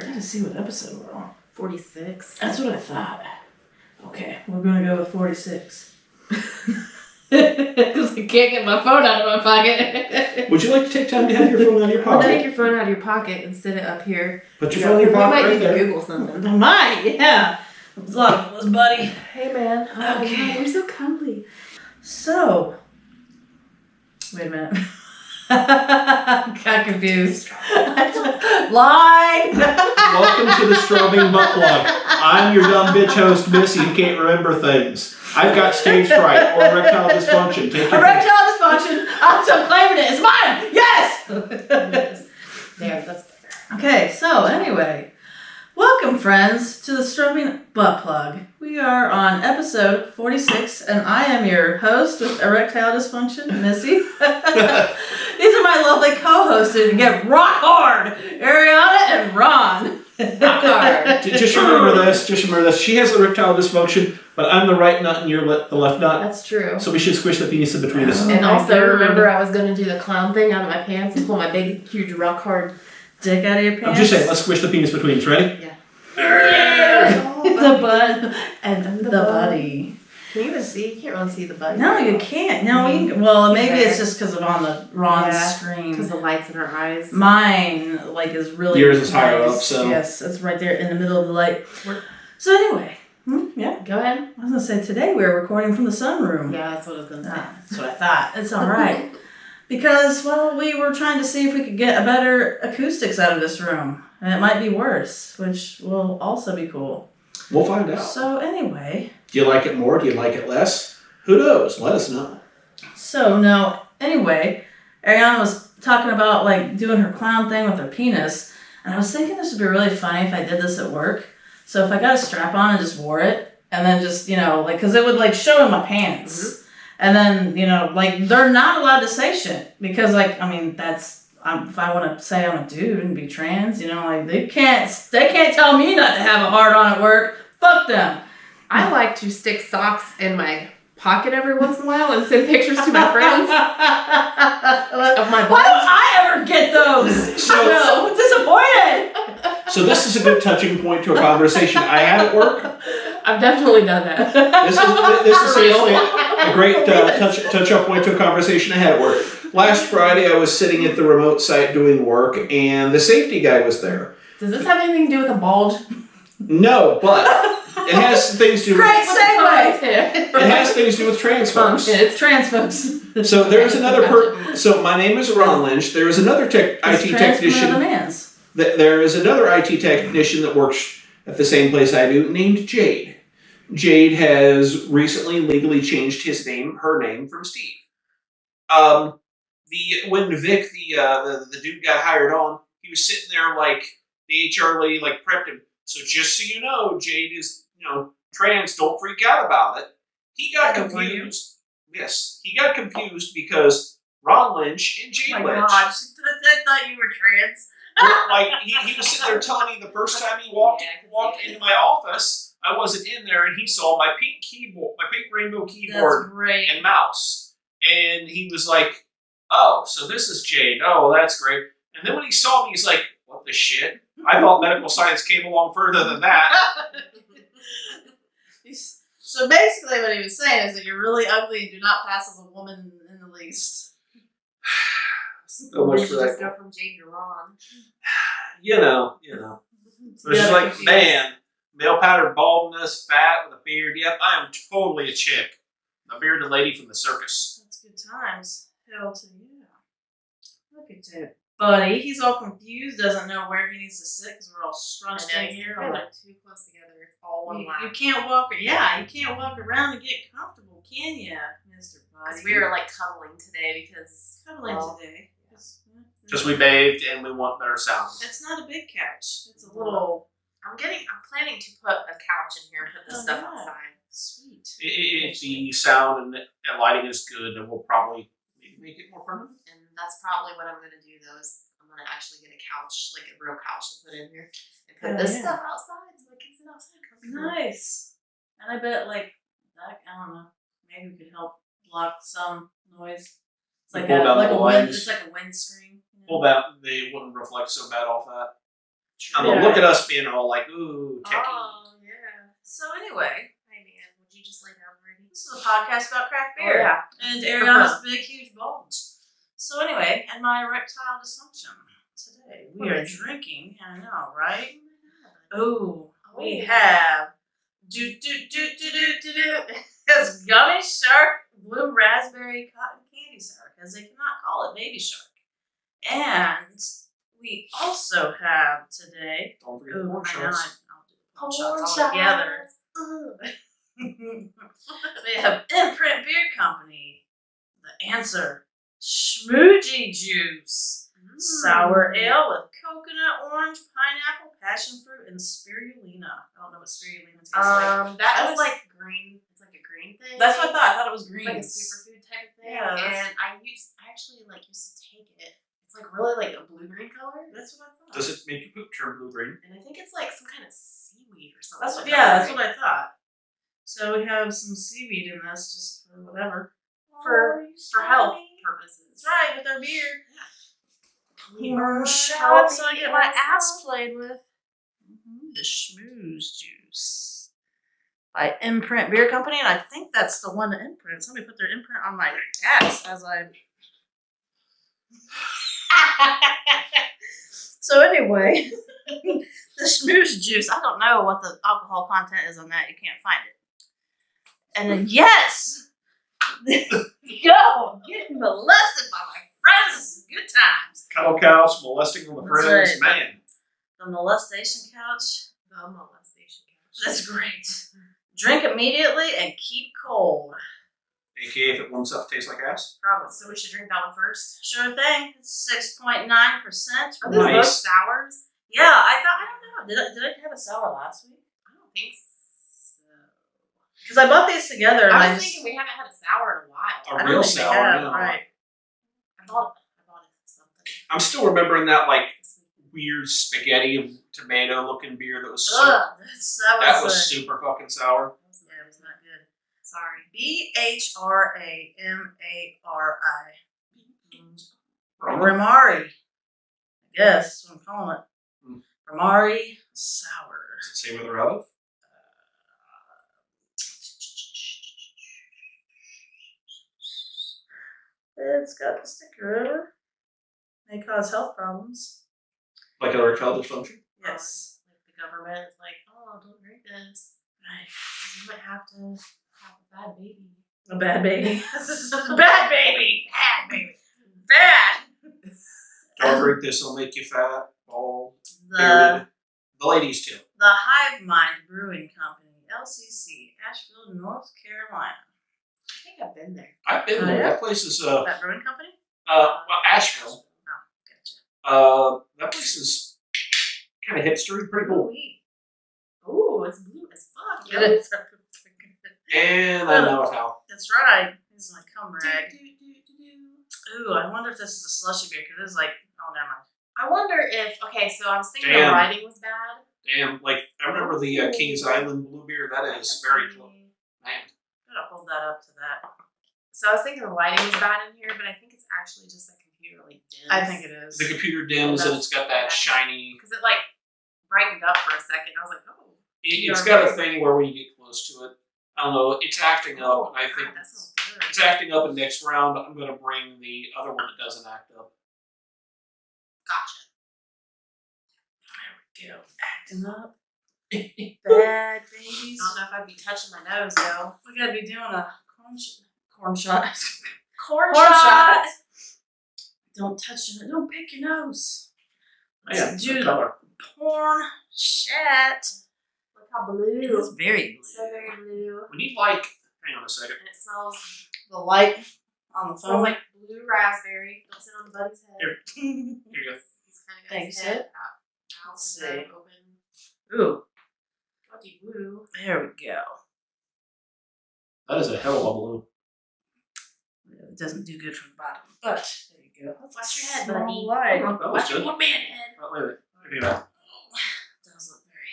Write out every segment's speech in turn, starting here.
to see what episode we're on. 46. That's what I thought. Okay, we're gonna go with 46. Because I can't get my phone out of my pocket. Would you like to take time to have your phone out of your I'll take pocket? your phone out of your pocket and sit it up here. Put your phone in your We pocket might right need to there. Google something. I might, yeah. What's up, Liz, buddy? Hey, man. Oh, Okay. God, you're so cuddly. So, wait a minute. Got confused. Line! Welcome to the Strobing butt plug. I'm your dumb bitch host, Missy, who can't remember things. I've got stage fright or erectile dysfunction. Take your Erectile dysfunction. I'm still claiming it. It's mine. Yes. There, that's better. Okay. So anyway, welcome friends to the Strobing butt plug. We are on episode 46, and I am your host with erectile dysfunction, Missy. These are my lovely co-hosts who get rock hard, Ariana and Ron. Rock hard. Just remember this. Just remember this. She has erectile dysfunction, but I'm the right nut and you're the left nut. That's true. So we should squish the penis in between us. And my also, God. remember I was going to do the clown thing out of my pants and pull my big, huge, rock hard. Dick out of your pants. I'm just saying, let's squish the penis between us. Ready? Yeah. The butt and the body. Can you even see? You can't really see the butt. No, you can't. No, you can, well, maybe it's just because of on the Ron's screen. Because the lights in her eyes. Mine, is really Yours is higher nice. up, so. Yes, it's right there in the middle of the light. So anyway, yeah. Go ahead. I was going to say, today we're recording from the sunroom. Yeah, that's what I was going to say. That's what I thought. It's all right. Because, well, we were trying to see if we could get a better acoustics out of this room. And it might be worse, which will also be cool. We'll find out. So anyway. Do you like it more? Do you like it less? Who knows? Let us know. So, no, anyway, Ariana was talking about, doing her clown thing with her penis. And I was thinking this would be really funny if I did this at work. So if I got a strap on and just wore it, and then just, because it would, show in my pants. Mm-hmm. And then, they're not allowed to say shit. Because, if I want to say I'm a dude and be trans, they can't tell me not to have a hard on at work. Fuck them. I like to stick socks in my pocket every once in a while and send pictures to my friends of my Why butt. don't I ever get those? So- I'm so disappointed. So this is a good touching point to a conversation I had at work. I've definitely done that. This is seriously a great touch-up point to a conversation I had at work. Last Friday, I was sitting at the remote site doing work, and the safety guy was there. Does this have anything to do with a bulge? No, but it has things to do with... Great segue. It has things to do with trans folks. It's trans folks. So there's another So my name is Ron Lynch. There is another IT technician. There is another IT technician that works at the same place I do, named Jade. Jade has recently legally changed her name from Steve. When Vic, the dude got hired on, he was sitting there the HR lady prepped him. So just so you know, Jade is trans. Don't freak out about it. He got confused. Yes, he got confused because Ron Lynch and Jade Lynch. I thought you were trans. He was sitting there telling me the first time he walked into my office, I wasn't in there, and he saw my pink keyboard, my pink rainbow keyboard and mouse, and he was like, "Oh, so this is Jade. Oh, that's great." And then when he saw me, he's like, "What the shit? I thought medical science came along further than that." So basically what he was saying is that you're really ugly and do not pass as a woman in the least. So much for that. Just go from Jade to Ron. You know. It's just like, man, male pattern baldness, fat with a beard. Yep, I am totally a chick. A bearded lady from the circus. That's good times. Hell to you. Look at that. Buddy, he's all confused, doesn't know where he needs to sit because we're all scrunched in here. We're too close together. It's all one line. You can't walk. Yeah, you can't walk around and get comfortable, can you, Mr. Body? We were cuddling today because cuddling today. Just we bathed and we want better sound. It's not a big couch. It's a little. I'm planning to put a couch in here and put this stuff outside. Sweet. If the sound and lighting is good, then we'll probably make it more permanent. And that's probably what I'm going to do, though, is I'm going to actually get a couch, a real couch to put in here, and put this stuff outside so I can sit outside comfortably. Nice. And I bet, I don't know, maybe we could help block some noise. It's like a wind screen. Well, that they wouldn't reflect so bad off that. I don't know. Look at us being all like, ooh, techie. Oh, yeah. So anyway, Hey, man, would you just lay down already? this is a podcast about craft beer. Oh, yeah. And Ariana's big, huge bulge. So anyway, and my erectile dysfunction. Today we are drinking, I know, right? Oh, we have it's Gummy Shark Blue Raspberry Cotton Candy Sour, because they cannot call it Baby Shark. And we also have today. Don't forget the pork shots. I'll do the pork shots all together. We have Imprint Beer Company, The Answer, Schmoojie Juice, Sour Ale with coconut, orange, pineapple, passion fruit, and spirulina. I don't know what spirulina tastes like. That was like green. It's like a green thing. That's what I thought. I thought it was green. It's like a superfood type of thing. Yeah, and I actually used to take it. It's like really like a blue-green color. That's what I thought. Does it make your poop turn blue-green? And I think it's like some kind of seaweed or something. That's what I thought. So we have some seaweed in this, just for whatever. For health purposes. That's right, with our beer. Yeah. Shots, so I get my ass played with. The Schmooze Juice by Imprint Beer Company, and I think that's the one that Imprint. Somebody put their imprint on my ass as I. So anyway, the Schmooze Juice. I don't know what the alcohol content is on that. You can't find it. And then yes, go getting molested by my friends. Good times. Cuddle couch, molesting on the friends, right. man. The molestation couch. The molestation couch. That's great. Drink immediately and keep cold. AKA if it warms up, tastes like ass. Probably. So we should drink that one first. Sure thing. It's 6.9%. Are those both sours? Yeah, I don't know. Did I have a sour last week? I don't think so. Because I bought these together. And I was thinking we haven't had a sour in a while. A I real don't think we sour, have, no. right. I bought it something. I'm still remembering that like weird spaghetti of tomato looking beer that was super, Ugh, that was super fucking sour. Yeah, it was not good. Sorry. BHRAMARI. Roma? Ramari. I guess that's what I'm calling it. Ramari Sour. Does it say where they're out of? It's got the sticker over. May cause health problems. Like erectile dysfunction? Yes. Like the government is like, oh, don't drink this. Right. You might have to have a bad baby. A bad baby. Bad baby. Bad baby. Bad. Don't drink this, it'll make you fat, bald, The bearded. The ladies too. Hive Mind Brewing Company, LCC, Asheville, North Carolina. I think I've been there. I've been Oh, there. yeah? That place is That brewing company? Asheville. Oh, gotcha. That place is kind of hipstery, pretty cool. Ooh, it's blue as fuck. It is. And I know it how. That's right. This is my cum rag. Ooh, I wonder if this is a slushy beer because it's like, oh, never mind. I wonder if, okay, so I was thinking Damn. the writing was bad. Damn, like I remember the Kings Island blue beer. That is very close. Man, Gotta hold that up to that. So I was thinking the lighting was bad in here, but I think it's actually just the computer like dims. I think it is. the computer dims and it's got that shiny. Because it like brightened up for a second. I was like, oh. It's got a thing where when you get close to it, I don't know. It's acting up, and I think God, that smells good. it's acting up. And next round, I'm going to bring the other one that doesn't act up. Gotcha. There we go. Acting up. Bad babies. I don't know if I'd be touching my nose though. We gotta be doing a corn shot. Corn Corn shot. shot. Don't touch it. Don't pick your nose. Yeah, Let's do the color. porn shot. Look how blue. It's very blue. So very blue. We need like. Hang on a second. And it smells The light on the smells phone. like blue raspberry. Don't sit on the buddy's head. Here. Here you go. He's kind of got Thanks, his head Sid. out Let's and see. open. Ooh, Bloody blue. there we go. That is a hell of a balloon. It doesn't do good from the bottom, but there you go. Watch your head, Small buddy. light. Oh, that was Watch your good. one man head. Oh, wait a minute. Look at that. It does look very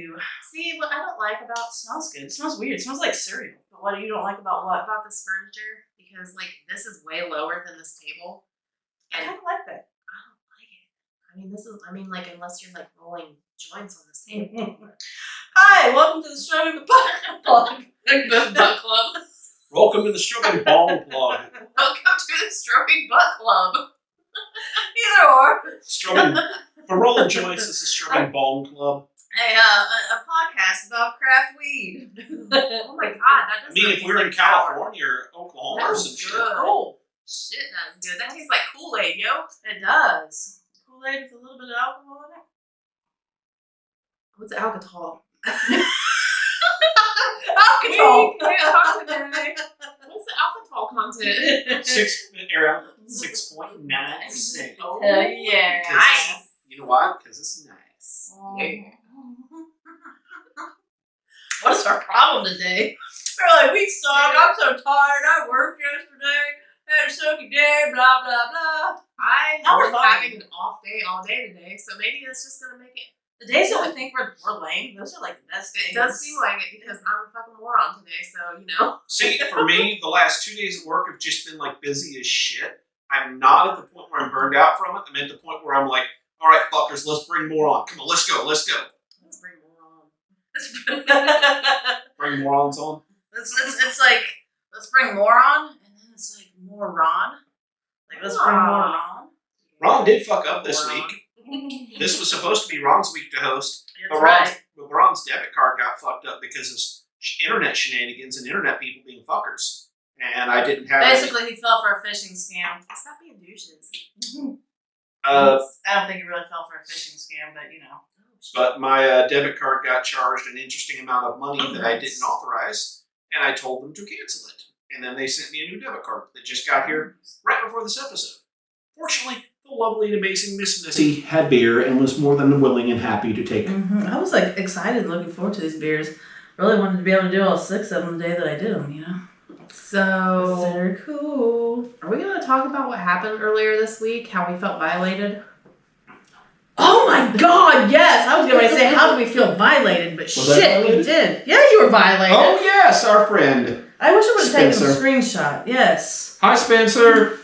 blue. See, what I don't like about It smells good. It smells weird. It smells like cereal. But what do you don't like about what? about this furniture, because like this is way lower than this table. I And kind of like that. I don't like it. I unless you're like rolling joints on this table. Hi, welcome to the Strobing Butt Plug. Butt Club. Welcome to the Strobing Bong Plug. Welcome to the Strobing Butt Club. Either or. Strobing, for rolling joints, this is Strobing Bong Club. A podcast about craft weed. Oh my god, that doesn't. I mean, if we were in California or Oklahoma or some shit. Oh shit, that's good. That tastes like Kool-Aid, yo. It does. Kool-Aid with a little bit of alcohol in it. What's alcohol? Alcohol. What's the alcohol content? 6.9%. Oh yeah. Nice. You know why? Because it's nice. What is our problem today? We're like, we suck. I'm so tired. I worked yesterday. Had a sucky day. Blah blah blah. I was having an off day all day today, so maybe that's just gonna make it. The days that we think we're lame, those are like the best days. It does seem like it because I'm a fucking moron today, so you know. See, for me, the last 2 days of work have just been like busy as shit. I'm not at the point where I'm burned out from it. I'm at the point where I'm like, all right, fuckers, let's bring more on. Come on, let's go. Let's bring more on. Bring morons on. It's like, let's bring more on, and then it's like more Ron. Like, let's bring more Ron. Ron did fuck up this Moron. week. This was supposed to be Ron's week to host, That's but Ron's debit card got fucked up because of internet shenanigans and internet people being fuckers. And I didn't have Basically, he fell for a phishing scam. Stop being douches. I don't think he really fell for a phishing scam, but you know. But my debit card got charged an interesting amount of money that I didn't authorize, and I told them to cancel it. And then they sent me a new debit card that just got here right before this episode. Fortunately, the lovely and amazing Miss Missy had beer and was more than willing and happy to take. I was like excited, looking forward to these beers. Really wanted to be able to do all 6 of them the day that I did them, you know. So They're cool. are we gonna talk about what happened earlier this week? How we felt violated? Oh my god, yes! I was going to say, how did we feel violated? But Was I shit, violated? we did. Yeah, you were violated. Oh, yes, our friend. I wish I would have taken a Spencer. screenshot. Yes. Hi, Spencer.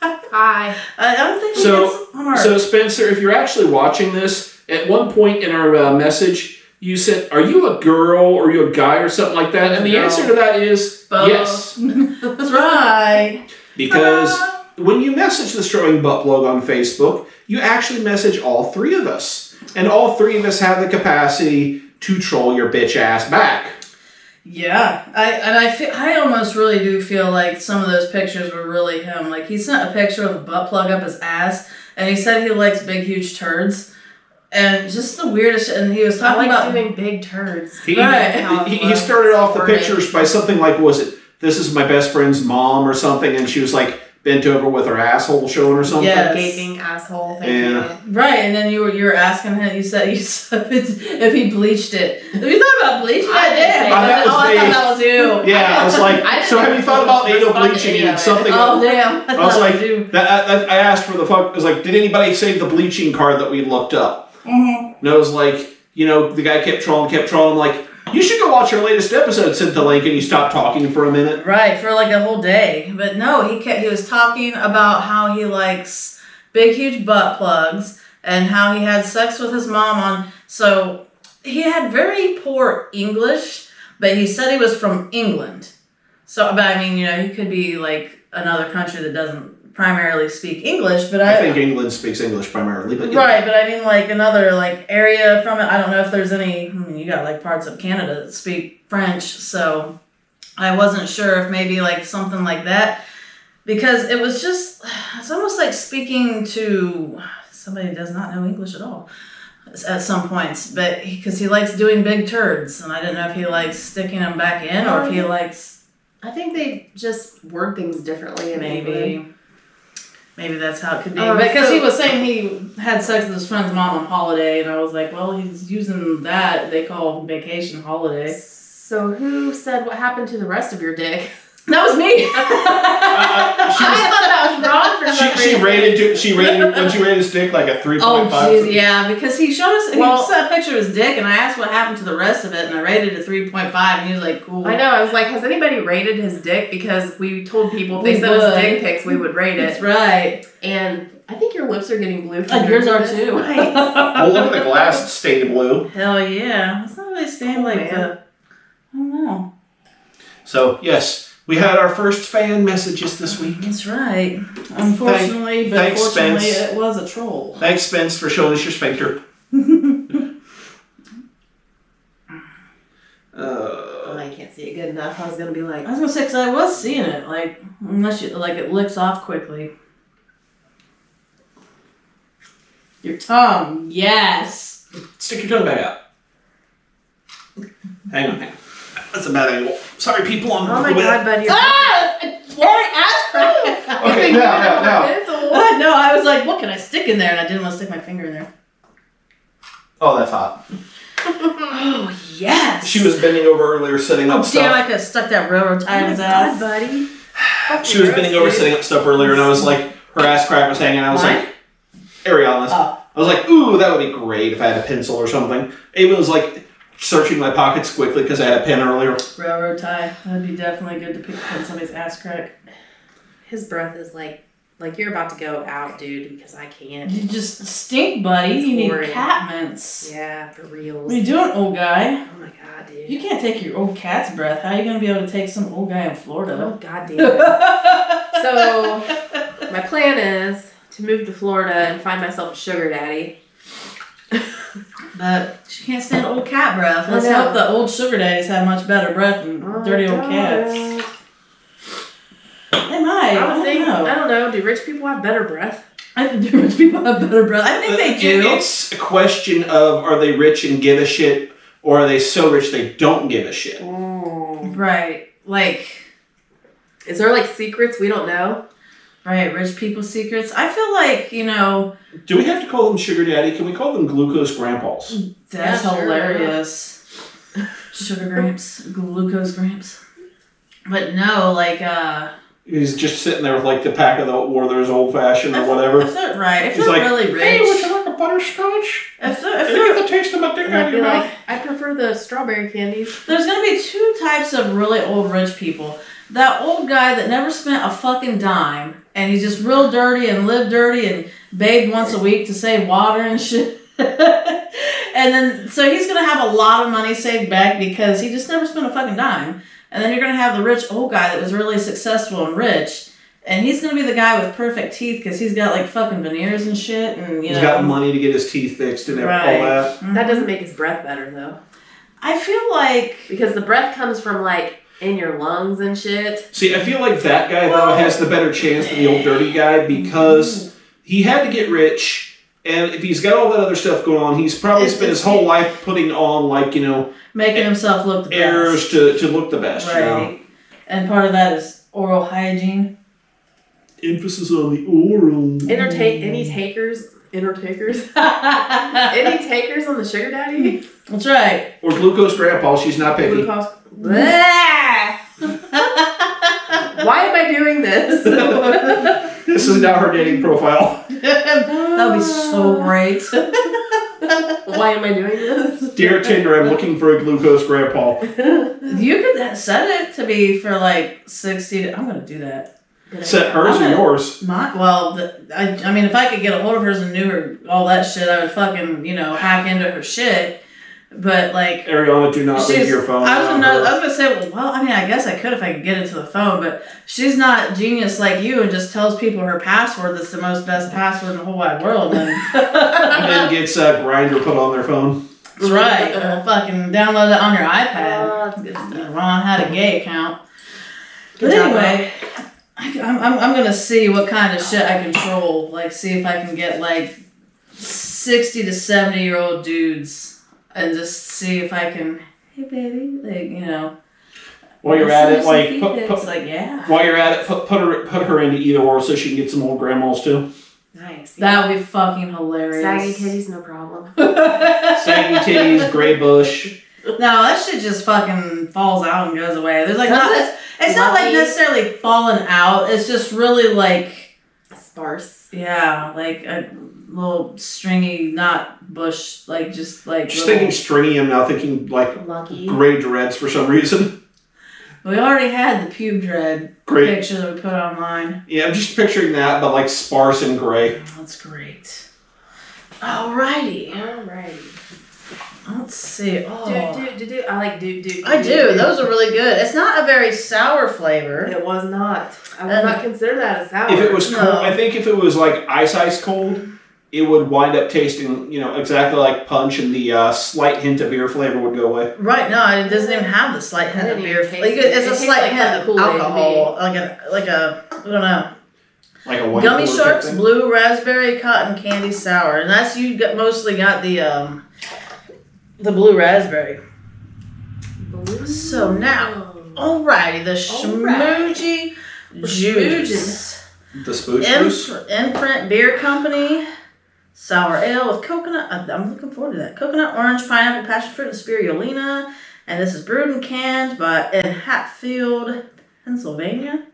Hi. I don't think we So- did some art. So, Spencer, if you're actually watching this, at one point in our message, you said, are you a girl or are you a guy or something like that? And the Girl. answer to that is Both. yes. That's right. Because when you message the Strobing Butt Plug on Facebook, you actually message all 3 of us. And all 3 of us have the capacity to troll your bitch ass back. Yeah, I almost really do feel like some of those pictures were really him. Like, he sent a picture of a butt plug up his ass, and he said he likes big, huge turds. And just the weirdest shit. And he was I talking like about doing big turds. He started off the pictures by something like, was it, this is my best friend's mom or something, and she was like bent over with her asshole showing or something. Yes. Gaping asshole. Thank Yeah. you. Right, and then you were asking him. You said if he bleached it. Have you thought about bleaching I it? didn't say Damn. that was I me. thought that was you. Yeah, I was like, so have you thought about anal bleaching and something? Oh damn! I was thought like, it you. I asked for the fuck. I was like, did anybody save the bleaching card that we looked up? Mm-hmm. And I was like, the guy kept trolling. I'm like, you should go watch our latest episode. Sent the link, and you stopped talking for a minute. Right, for like a whole day. But no, he was talking about how he likes big, huge butt plugs and how he had sex with his mom on. So he had very poor English, but he said he was from England. So, but I mean, he could be like another country that doesn't primarily speak English. But I think England speaks English primarily, but right, but I mean like another like area from it. I don't know if there's any. You got like parts of Canada that speak French, so I wasn't sure if maybe like something like that, because it was just, it's almost like speaking to somebody who does not know English at all at some points, but because he likes doing big turds, and I didn't know if he likes sticking them back in or if he likes. I think they just word things differently in England. Maybe that's how it could be. Because he was saying he had sex with his friend's mom on holiday, and I was like, well, he's using that they call vacation holiday. So who said what happened to the rest of your dick? That was me. I thought that was wrong for some she reason. rated when she rated his dick like a 3.5. Oh, jeez, yeah, because he showed us, he sent a picture of his dick, and I asked what happened to the rest of it, and I rated it a 3.5, and he was like, cool. I know, I was like, has anybody rated his dick? Because we told people if they sent us dick pics, we would rate it. That's right. And I think your lips are getting blue. Yours are too. Well, look at the glass. It's stained blue. Hell yeah. It's not really stained like the... I don't know. So, yes, we had our first fan messages this week. That's right. Unfortunately, Thanks, fortunately, Spence. it was a troll. Thanks, Spence, for showing us your sphincter. I can't see it good enough. I was going to be like... I was going to say, because I was seeing it, like, unless you, like, it licks off quickly. Your tongue, yes. Stick your tongue back out. Hang on. That's a bad angle. Sorry, people. On oh my God, buddy. Pouring ass crack. Okay, now. No, I was like, what can I stick in there? And I didn't want to stick my finger in there. Oh, that's hot. Oh, yes. She was bending over earlier setting up stuff. Damn, I could have stuck that railroad tie in his ass. buddy. She was bending over setting up stuff earlier, and I was like, her ass crack was hanging out. I was like, Ariana's. Oh. I was like, ooh, that would be great if I had a pencil or something. Ava was like searching my pockets quickly because I had a pen earlier. Railroad tie. That'd be definitely good to pick up somebody's ass crack. His breath is like you're about to go out, dude, because I can't. You just stink, buddy. It's you horrid. need cat mints. Yeah, for real. What are you doing, old guy? Oh my God, dude. You can't take your old cat's breath. How are you going to be able to take some old guy in Florida? Oh, God damn it. So, my plan is to move to Florida and find myself a sugar daddy. But she can't stand old cat breath. Let's I know. hope the old sugar daddies have much better breath than dirty old cats. They might. I don't know. Do rich people have better breath? I think rich people have better breath. I think they do. It's a question of, are they rich and give a shit, or are they so rich they don't give a shit? Right. Like, is there like secrets we don't know? Right, rich people's secrets. I feel like, Do we have to call them sugar daddy? Can we call them glucose grandpas? That's Yeah, sure. hilarious. Sugar gramps, glucose gramps. But no, like, He's just sitting there with like the pack of the Werther's old fashioned or whatever. If they're right, if He's they're like, really rich. hey, would you like a butterscotch? If Did you they're, get the taste of my dick And out I'd of be your mouth? like, I prefer the strawberry candies. there's going to be two types of really old rich people. That old guy that never spent a fucking dime, and he's just real dirty and lived dirty and bathed once a week to save water and shit. And then, so he's going to have a lot of money saved back because he just never spent a fucking dime. And then you're going to have the rich old guy that was really successful and rich. And he's going to be the guy with perfect teeth because he's got like fucking veneers and shit. And He's got money to get his teeth fixed and all that. Mm-hmm. That doesn't make his breath better though. I feel like... Because the breath comes from like in your lungs and shit. See, I feel like that guy though has the better chance than the old dirty guy because he had to get rich. And if he's got all that other stuff going on, he's probably spent his whole life putting on like, making himself look the best. airs to look the best. Right. And part of that is oral hygiene. Emphasis on the oral. Any takers? Any takers on the sugar daddy? That's right. Or glucose grandpa, she's not picky. Glucose. Why am I doing this? This is now her dating profile. That would be so great. Why am I doing this? Dear Tinder, I'm looking for a glucose grandpa. You could set it to be for like 60. I'm going to do that. Set hers or yours? I mean, if I could get a hold of hers and knew her, all that shit, I would fucking, hack into her shit. But like, Ariana, do not leave your phone. I was gonna say, I mean, I guess I could if I could get into the phone, but she's not genius like you and just tells people her password that's the best password in the whole wide world. And then gets Grindr put on their phone. That's right. Fucking download it on your iPad. Ron had a gay account. But anyway, I'm gonna see what kind of shit I control. Like, see if I can get like 60 to 70-year-old dudes. And just see if I can, hey baby, While you're at it, While you're at it, put her into either or so she can get some old grandmas too. Nice. That would be fucking hilarious. Saggy titties, no problem. Saggy titties, gray bush. No, that shit just fucking falls out and goes away. There's like it's not like necessarily falling out. It's just really like sparse. Yeah, like a little stringy, not bush, like just like. Just thinking stringy, I'm now thinking like lucky gray dreads for some reason. We already had the pube dread picture that we put online. Yeah, I'm just picturing that, but like sparse and gray. Oh, that's great. Alrighty. Let's see. Oh. Do. I like do. I do. Those are really good. It's not a very sour flavor. It was not. I would not consider that a sour. If it was cold, I think if it was like ice cold, it would wind up tasting, exactly like punch, and the slight hint of beer flavor would go away. Right. No, it doesn't even have the slight hint of beer. It's a slight hint of alcohol, like a I don't know. Like a white Gummy Sharks Blue Raspberry Cotton Candy Sour, and that's mostly got the blue raspberry. So now, alrighty, the Schmoogie Juice. The Spooge Juice. Imprint Beer Company. Sour ale with coconut. I'm looking forward to that. Coconut, orange, pineapple, passion fruit, and spirulina. And this is brewed and canned in Hatfield, Pennsylvania.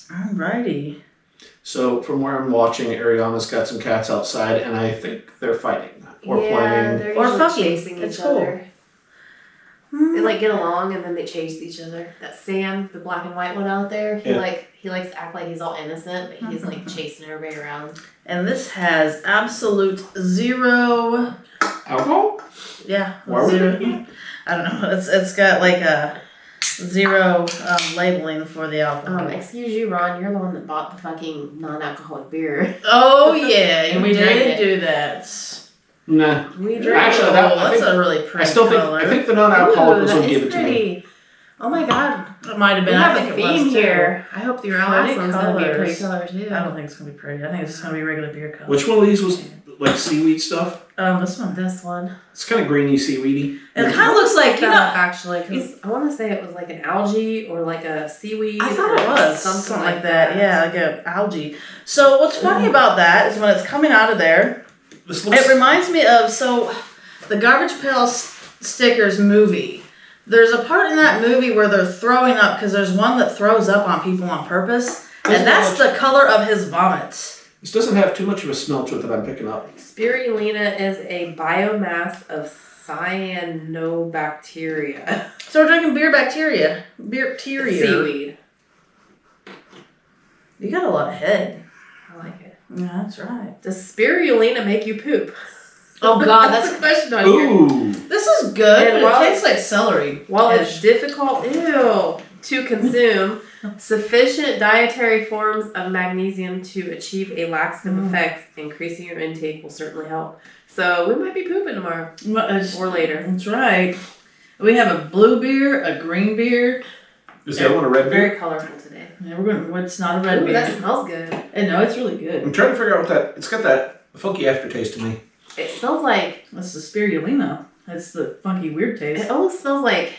Alrighty. So from where I'm watching, Ariana's got some cats outside, and I think they're fighting or playing or fucking chasing each other. They like get along and then they chase each other. That Sam, the black and white one out there, he likes to act like he's all innocent, but he's like chasing everybody around. And this has absolute zero alcohol. Yeah, zero. I don't know. It's got like a zero labeling for the alcohol. Excuse you, Ron. You're the one that bought the fucking non-alcoholic beer. Oh yeah, and we did do that. Nah. We drank. Actually, that's a really pretty color. I think the non-alcoholic will give it to me. Oh my god. It might have been. We have I think a theme here. I hope the last one's going to be a pretty color too. I don't think it's going to be pretty. I think it's just going to be regular beer color. Which one of these was like seaweed stuff? This one. This one. It's kind of greeny, seaweedy. It kind of looks like, actually, because I want to say it was like an algae or like a seaweed. I thought it was something like that. Yeah, like an algae. So what's funny about that is when it's coming out of there, it reminds me of the Garbage Pail Stickers movie. There's a part in that movie where they're throwing up because there's one that throws up on people on purpose, and that's the color of his vomit. This doesn't have too much of a smell to it that I'm picking up. Spirulina is a biomass of cyanobacteria. So we're drinking beer bacteria. Seaweed. You got a lot of head. I like it. Yeah, that's right. Does spirulina make you poop? Oh God, that's a question on here. This is good, and it tastes like celery. While it's difficult, to consume, sufficient dietary forms of magnesium to achieve a laxative effect, increasing your intake will certainly help. So we might be pooping tomorrow or later. That's right. We have a blue beer, a green beer. Is that one a red beer? Very colorful today. Yeah, it's not a red beer. That smells good. No, it's really good. I'm trying to figure out it's got that funky aftertaste to me. It smells like... That's the spirulina. That's the funky weird taste. It almost smells like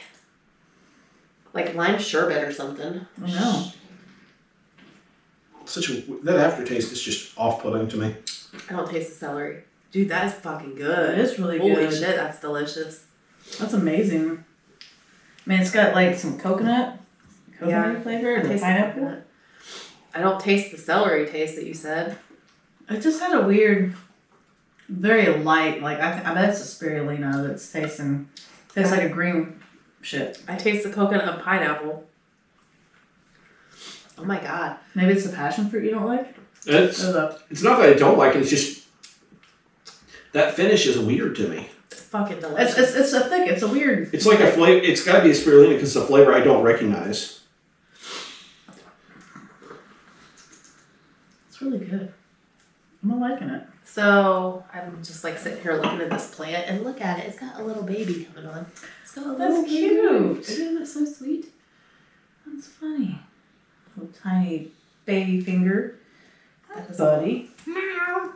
lime sherbet or something. I know. That aftertaste is just off-putting to me. I don't taste the celery. Dude, that is fucking good. It is really good. Holy shit, that's delicious. That's amazing. Man, it's got like some coconut flavor and the pineapple. Coconut. I don't taste the celery taste that you said. It just had a weird, very light, I bet it's a spirulina that's tastes like a green shit. I taste the coconut and pineapple. Oh my god. Maybe it's the passion fruit you don't like? It's not that I don't like it, it's just that finish is weird to me. It's fucking delicious. It's a weird... It's like a flavor, it's gotta be a spirulina because it's a flavor I don't recognize. It's really good. I'm liking it. So I'm just sitting here looking at this plant and look at it. It's got a little baby coming on. It's got a little That's cute. Isn't that so sweet? That's funny. Little tiny baby finger. That's buddy. Meow.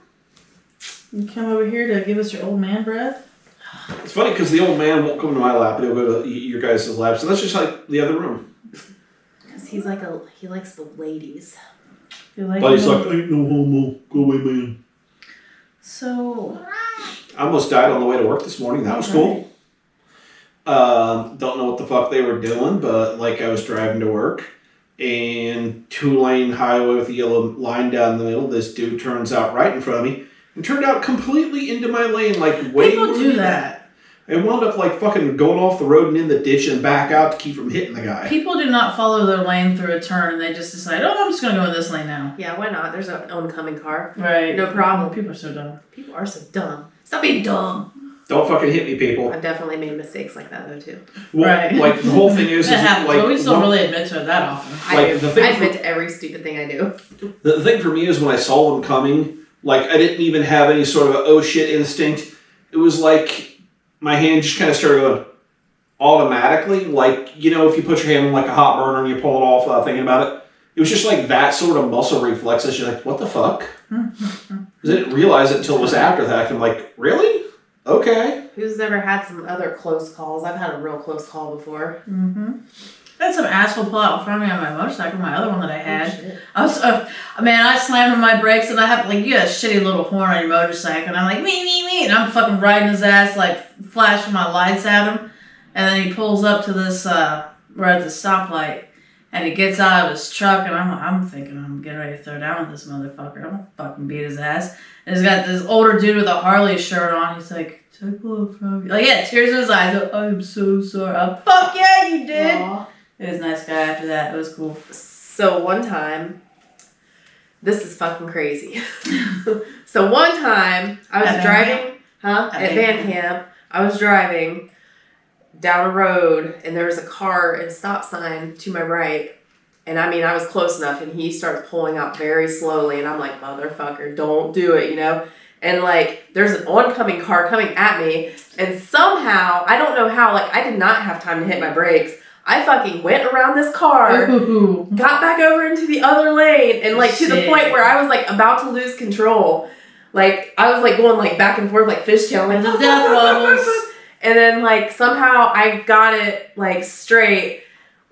You come over here to give us your old man breath? It's funny because the old man won't come to my lap, but he'll go to your guys' lap. So that's just like the other room. Because he likes the ladies. But he's like, ain't no homo. Go away, man. So... I almost died on the way to work this morning. That was cool. Don't know what the fuck they were doing, but I was driving to work and 2-lane highway with a yellow line down the middle. This dude turns out right in front of me and turned out completely into my lane, way People do that. I wound up like fucking going off the road and in the ditch and back out to keep from hitting the guy. People do not follow their lane through a turn and they just decide, oh, I'm just going to go in this lane now. Yeah, why not? There's an oncoming car. Right. No problem. People are so dumb. People are so dumb. Stop being dumb. Don't fucking hit me, people. I've definitely made mistakes like that though too. Well, Right. Like the whole thing is That happens, like but we just don't really admit to it that often. Like, I the thing admit to every stupid thing I do. the thing for me is when I saw them coming, like I didn't even have any sort of a oh shit instinct. It was like my hand just kind of started going automatically. Like, you know, if you put your hand on like a hot burner and you pull it off without thinking about it. It was just like that sort of muscle reflex. You're like, what the fuck? Because I didn't realize it until it was after that. I'm like, really? Okay. Who's ever had some other close calls? I've had a real close call before. Mm-hmm. I had some asshole pull out in front of me on my motorcycle, my other one that I had. Oh, shit. I was, I slammed on my brakes and I have, like, you got a shitty little horn on your motorcycle and I'm like, me, and I'm fucking riding his ass, like, flashing my lights at him. And then he pulls up to this, we're at the stoplight and he gets out of his truck and I'm thinking I'm getting ready to throw down with this motherfucker. I'm gonna fucking beat his ass. And he's got this older dude with a Harley shirt on. He's like, take a look from you. Like, yeah, tears in his eyes. Like, I'm so sorry. Oh, fuck yeah, you did. Aww. It was a nice guy after that. It was cool. So one time, this is fucking crazy. So one time, I was driving, at band camp. I was driving down a road, and there was a car and a stop sign to my right. And I mean, I was close enough, and he starts pulling out very slowly, and I'm like, motherfucker, don't do it, you know? And like, there's an oncoming car coming at me, and somehow, I don't know how, like, I did not have time to hit my brakes. I fucking went around this car, got back over into the other lane, and like to the point where I was like about to lose control. Like, I was like going like back and forth, like fishtail, like the death rolls. And then like somehow I got it like straight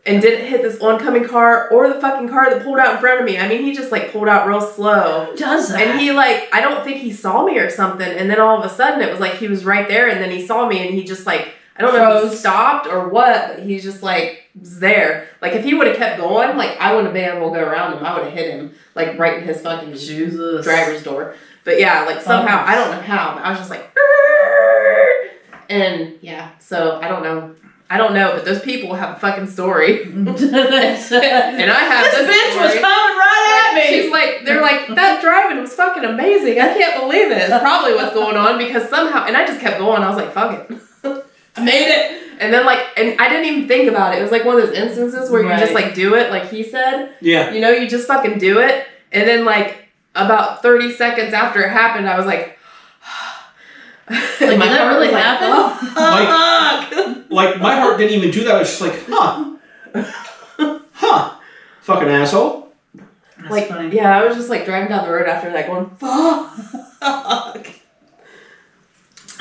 and didn't hit this oncoming car or the fucking car that pulled out in front of me. I mean, he just like pulled out real slow. Who does that? And he like, I don't think he saw me or something. And then all of a sudden it was like he was right there and then he saw me and he just like, I don't know if he stopped or what, but he's just like was there. Like if he would have kept going, like I wouldn't have been able to go around him. I would have hit him like right in his fucking driver's door. But yeah, like somehow, I don't know how, but I was just like, and yeah, so I don't know, but those people have a fucking story. And I have this bitch story. was coming right at me. She's like, they're like, that driving was fucking amazing. I can't believe it. It's probably what's going on because somehow, and I just kept going. I was like, fuck it. I made it. And then like, and I didn't even think about it. It was like one of those instances where you just like do it, like he said. Yeah. You know, you just fucking do it. And then like about 30 seconds after it happened, I was like, like, did that really happen? Like my heart didn't even do that. I was just like, huh, fucking asshole. That's like, funny. yeah, I was just like driving down the road after that, going, fuck.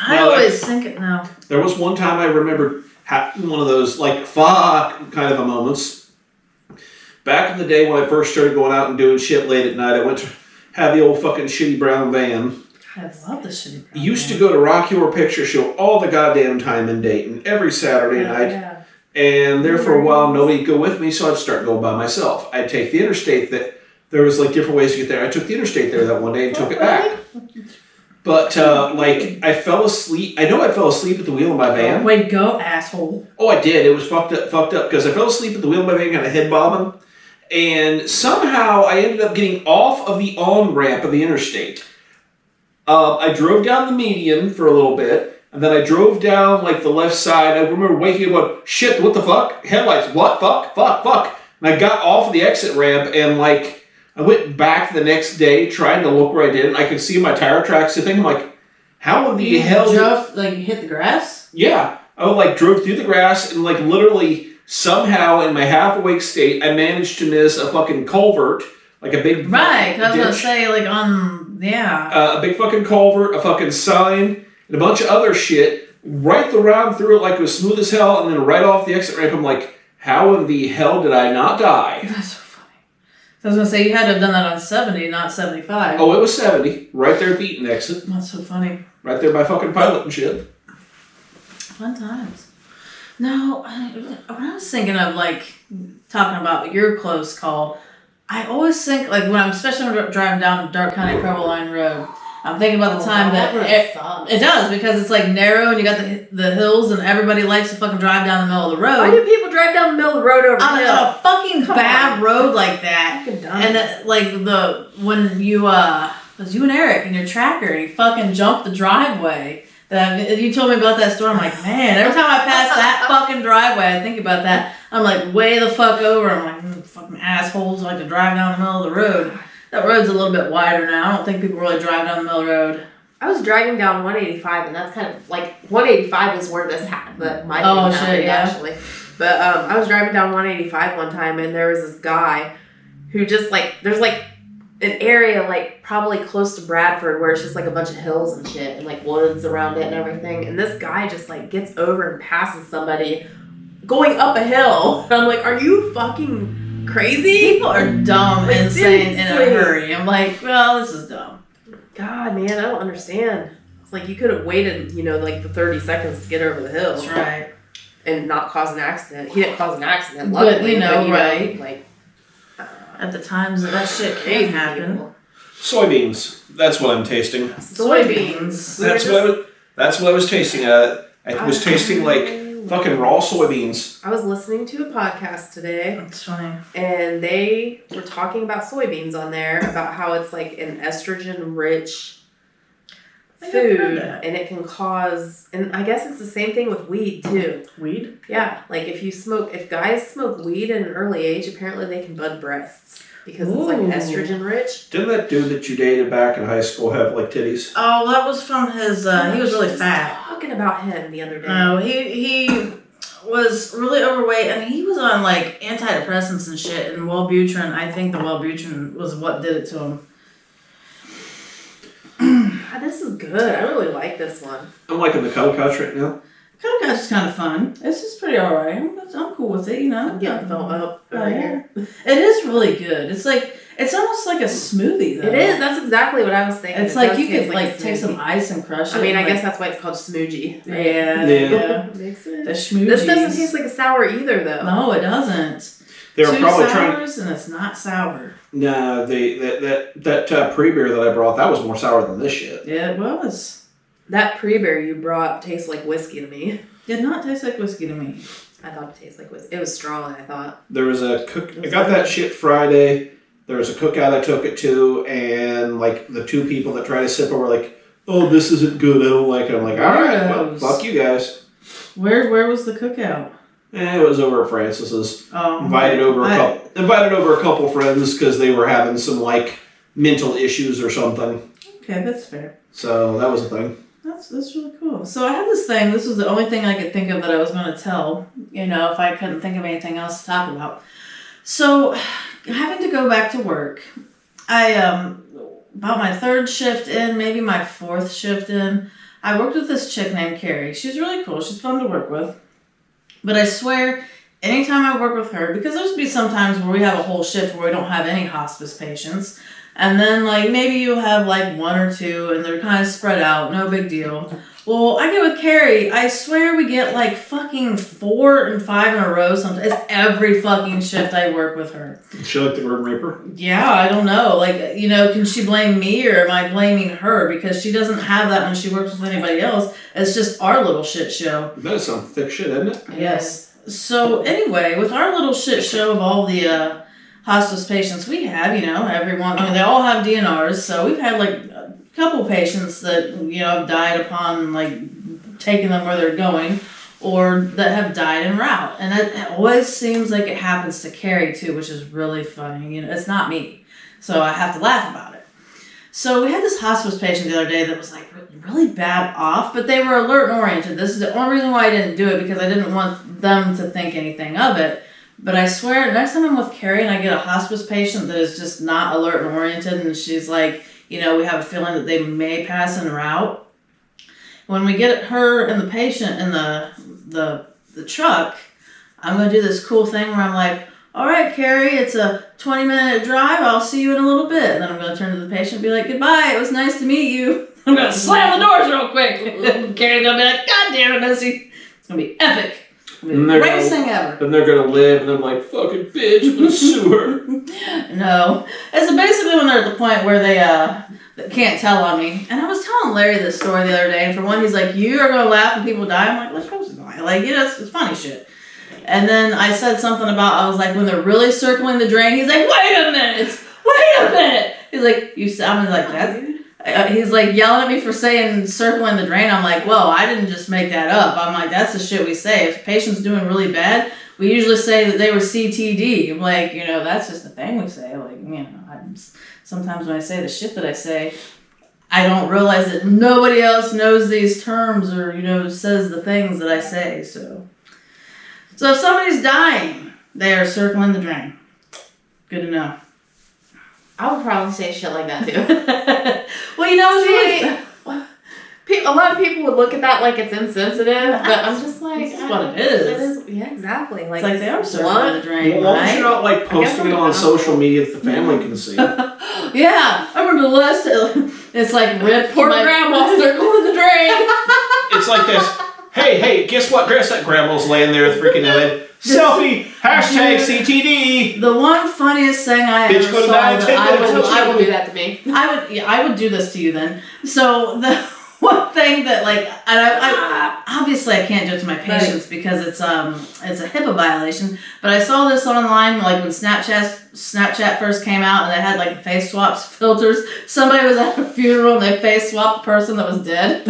I always think it now. There was one time I remember having one of those like fuck kind of a moments. Back in the day when I first started going out and doing shit late at night, I went to have the old fucking shitty brown van. I love the shitty brown Used van. to go to Rocky Horror Picture Show all the goddamn time in Dayton, every Saturday night. Yeah. And there for a while, nobody'd go with me, so I'd start going by myself. I'd take the interstate there was like different ways to get there. I took the interstate there that one day and took it back. But like I fell asleep. I know I fell asleep at the wheel of my van. Way to go, asshole. Oh, I did. It was fucked up because I fell asleep at the wheel of my van, kind of head bobbing. And somehow I ended up getting off of the on-ramp of the interstate. I drove down the median for a little bit, and then I drove down like the left side. I remember waking up going, shit, what the fuck? Headlights, what? Fuck. And I got off of the exit ramp, and like, I went back the next day trying to look where I did, and I could see my tire tracks. I think I'm like, how in the hell like you hit the grass? Yeah. I like drove through the grass, and like literally somehow in my half-awake state, I managed to miss a fucking culvert, like a big Right, I was ditch. gonna say like A big fucking culvert, a fucking sign, and a bunch of other shit. Right around through it like it was smooth as hell, and then right off the exit ramp, I'm like, how in the hell did I not die? That's so funny. So I was gonna say you had to have done that on 70, not 75. Oh, it was 70, right there at the Eaton exit. That's so funny. Right there by fucking Pilot and shit. Fun times. No, when I was thinking of like talking about your close call, I always think like when I'm especially when I'm driving down Dark County Purple Line Road, I'm thinking about the time that it does, because it's like narrow and you got the hills and everybody likes to fucking drive down the middle of the road. Why do people drive down the middle of the road over on a fucking bad road like that? And when you it was you and Eric in your tracker and you fucking jumped the driveway. You told me about that story. I'm like, man, every time I pass that fucking driveway, I think about that. I'm like, way the fuck over. I'm like, fucking assholes like to drive down the middle of the road. That road's a little bit wider now. I don't think people really drive down the middle of the road. I was driving down 185, and that's kind of like 185 is where this happened, but my thing happened actually. But I was driving down 185 one time, and there was this guy who just like there's like an area like probably close to Bradford where it's just like a bunch of hills and shit and like woods around it and everything. And this guy just like gets over and passes somebody going up a hill. And I'm like, are you fucking crazy? People are dumb and insane in a hurry. I'm like, well, this is dumb. God, man, I don't understand. It's like you could have waited, like the 30 seconds to get over the hill. That's right. And not cause an accident. He didn't cause an accident, luckily. But, right? Like, at the times that shit can happen. Soybeans. That's what I'm tasting. Soybeans. That's what I was tasting. I was tasting like fucking raw soybeans. I was listening to a podcast today. That's funny. And they were talking about soybeans on there, about how it's like an estrogen-rich food, and it can cause, and I guess it's the same thing with weed too. Weed? Yeah, like if guys smoke weed at an early age, apparently they can bud breasts because it's like estrogen rich. Didn't that dude that you dated back in high school have like titties? Oh, that was from his. He was really fat. Talking about him the other day. No, he was really overweight, and he was on like antidepressants and shit and Wellbutrin. I think the Wellbutrin was what did it to him. God, this is good. I really like this one. I'm liking the Cuddle Couch right now. Cuddle Couch is kind of fun. It's just pretty alright. I'm cool with it, I'm getting filled up over here. It is really good. It's almost like a smoothie though. It is. That's exactly what I was thinking. It's like you could like take some ice and crush it. I mean, I guess that's why it's called smoothie. Right? Yeah. Makes sense. The schmoogies. This doesn't taste like a sour either, though. No, it doesn't. They were probably sours and it's not sour. No, that pre-beer that I brought, that was more sour than this shit. Yeah, it was. That pre-beer you brought tastes like whiskey to me. Did not taste like whiskey to me. I thought it tasted like whiskey. It was strong, I thought. There was a cook. I got that shit Friday. There was a cookout I took it to, and like the two people that tried to sip it were like, "Oh, this isn't good. I don't like it." I'm like, "All right, well, fuck you guys." Where was the cookout? It was over at Francis's. Oh, invited over a couple friends because they were having some like mental issues or something. Okay, that's fair. So that was a thing. That's really cool. So I had this thing. This was the only thing I could think of that I was going to tell. If I couldn't think of anything else to talk about. So having to go back to work, I about my third shift in, maybe my fourth shift in, I worked with this chick named Carrie. She's really cool. She's fun to work with. But I swear, anytime I work with her, because there's be some times where we have a whole shift where we don't have any hospice patients, and then like maybe you have like one or two, and they're kind of spread out, no big deal. Well, I get with Carrie, I swear we get like fucking 4 and 5 in a row sometimes. It's every fucking shift I work with her. Is she like the Grim Reaper? Yeah, I don't know. Like, can she blame me or am I blaming her? Because she doesn't have that when she works with anybody else. It's just our little shit show. That is some thick shit, isn't it? Yes. So anyway, with our little shit show of all the hospice patients we have, everyone, they all have DNRs. So we've had like a couple patients that, have died upon like taking them where they're going, or that have died en route. And it always seems like it happens to Carrie too, which is really funny. It's not me. So I have to laugh about it. So we had this hospice patient the other day that was like really bad off, but they were alert and oriented. This is the only reason why I didn't do it, because I didn't want them to think anything of it. But I swear, next time I'm with Carrie and I get a hospice patient that is just not alert and oriented, and she's like, we have a feeling that they may pass en route. When we get her and the patient in the truck, I'm going to do this cool thing where I'm like, all right, Carrie, it's a 20-minute drive. I'll see you in a little bit. And then I'm going to turn to the patient and be like, goodbye. It was nice to meet you. I'm going to slam the doors real quick. Carrie's going to be like, God damn it, Missy. It's going to be epic. Greatest thing ever. Then they're gonna live, and I'm like, fucking bitch, I'm gonna sue her. No. It's basically when they're at the point where they can't tell on me. And I was telling Larry this story the other day, and for one, he's like, you are gonna laugh when people die. I'm like, what's supposed to die? Like, it's funny shit. And then I said something about, I was like, when they're really circling the drain, he's like, wait a minute! He's like, you sounded like that. He's like yelling at me for saying circling the drain. I'm like, well, I didn't just make that up. I'm like, that's the shit we say. If a patient's doing really bad, we usually say that they were CTD. I'm like, that's just the thing we say. Like, sometimes when I say the shit that I say, I don't realize that nobody else knows these terms or, says the things that I say. So if somebody's dying, they are circling the drain. Good to know. I would probably say shit like that too. Well, a lot of people would look at that like it's insensitive, but I'm just like, this is what it is. Yeah, exactly. Like, it's like they are circling the drain, well, as long as you're not like posting it on social media that the family can see. Yeah, I remember the list. It's like ripped. Poor grandma circling the drain. It's like this. Hey, guess what? Grandma's laying there freaking out. Selfie. Hashtag CTD. The one funniest thing I ever saw that I would do that to me. I would do this to you then. So the one thing that I obviously I can't do it to my patients because it's a HIPAA violation. But I saw this online when Snapchat first came out and they had face swaps filters. Somebody was at a funeral and they face swapped the person that was dead.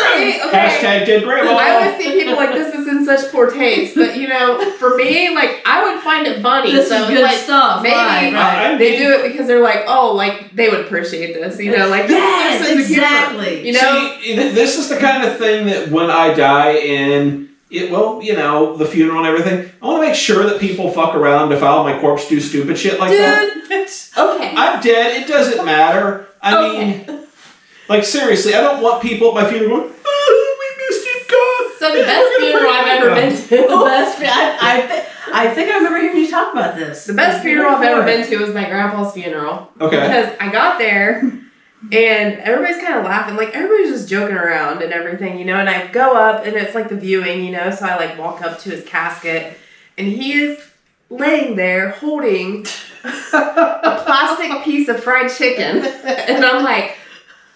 Okay. Hashtag dead grandma. I always see people like this is in such poor taste, but for me, I would find it funny. This so is good stuff. Maybe right. they do it because they're like, they would appreciate this. Yes, exactly. See, this is the kind of thing that when I die and the funeral and everything, I want to make sure that people fuck around to file my corpse do stupid shit like that. Okay. I'm dead. It doesn't matter. I mean, seriously, I don't want people at my funeral going, we missed you, God. So the best funeral I've ever been to. I think I remember hearing you talk about this. The best funeral I've ever been to was my grandpa's funeral. Okay. Because I got there and everybody's kind of laughing. Everybody's just joking around and everything, and I go up and it's the viewing, so I walk up to his casket and he is laying there holding a plastic piece of fried chicken. And I'm like,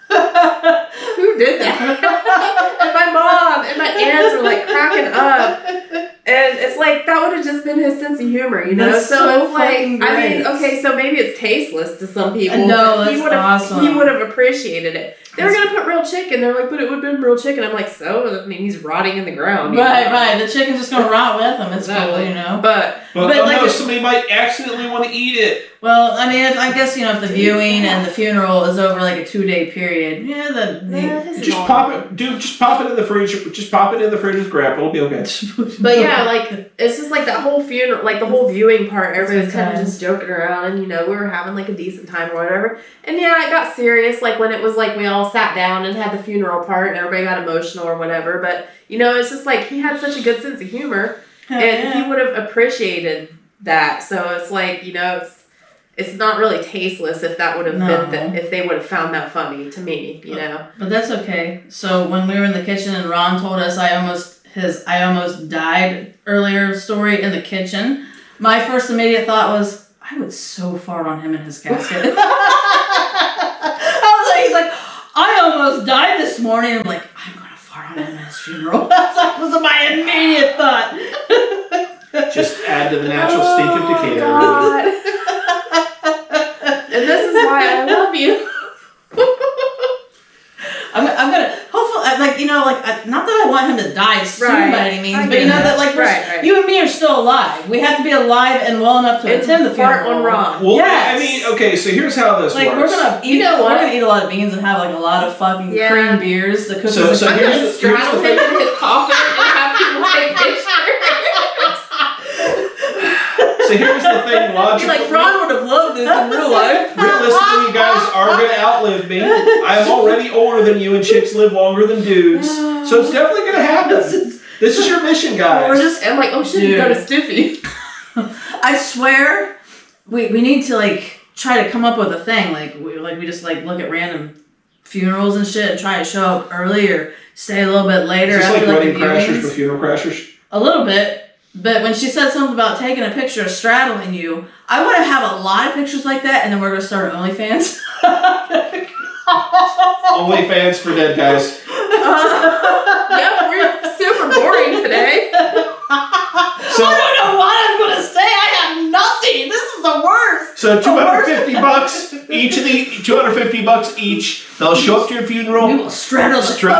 who did that? And my mom and my aunts are cracking up. And it's that would have just been his sense of humor, That's so it's great. so maybe it's tasteless to some people. No, that's awesome. He would have appreciated it. They were going to put real chicken. They're like, but it would have been real chicken. I'm like, he's rotting in the ground. Right. The chicken's just going to rot with him. It's cool, But somebody might accidentally want to eat it. Well, I mean, I guess if the viewing and the funeral is over a 2-day period, just pop it, dude. Just pop it in the fridge. Just pop it in the fridge with Grandpa. It'll be okay. But it's just that whole funeral, the whole viewing part. Everybody was kind of just joking around, and we were having a decent time or whatever. And it got serious, when it was we all sat down and had the funeral part, and everybody got emotional or whatever. But it's just he had such a good sense of humor, and he would have appreciated that. So it's it's not really tasteless if that would have been if they would have found that funny to me, But that's okay. So when we were in the kitchen and Ron told us I almost died earlier story in the kitchen, my first immediate thought was I would so fart on him in his casket. He's like, I almost died this morning. I'm like, I'm gonna fart on him in his funeral. That was my immediate thought. Just add to the natural stink of Decatur. God. And this is why I love you. I'm gonna hopefully not that I want him to die soon by any means, but that you and me are still alive. We have to be alive and well enough to attend the funeral. On Ron. Well, yes. I mean, okay, so here's how this works. We're gonna eat. We're gonna eat a lot of beans and have a lot of fucking cream beers. So here's the straddle him in his coffin and have people take pictures. So here's the thing, logically. Ron would have loved this in real life. Realistically, you guys are going to outlive me. I'm already older than you, and chicks live longer than dudes. So it's definitely going to happen. This is your mission, guys. I'm like, oh shit, you got a stiffy. I swear, we need to try to come up with a thing. We just look at random funerals and shit and try to show up early or stay a little bit later. Is this after, like wedding the crashers viewings. for funeral crashers? A little bit. But when she said something about taking a picture of straddling you, I want to have a lot of pictures like that, and then we're going to start an OnlyFans. OnlyFans for dead guys. Yep, we're super boring today. So, I don't know what I'm going to say. I have nothing. This is the worst. So $250 each of the $250 each. They'll show up to your funeral. We will straddle the fuck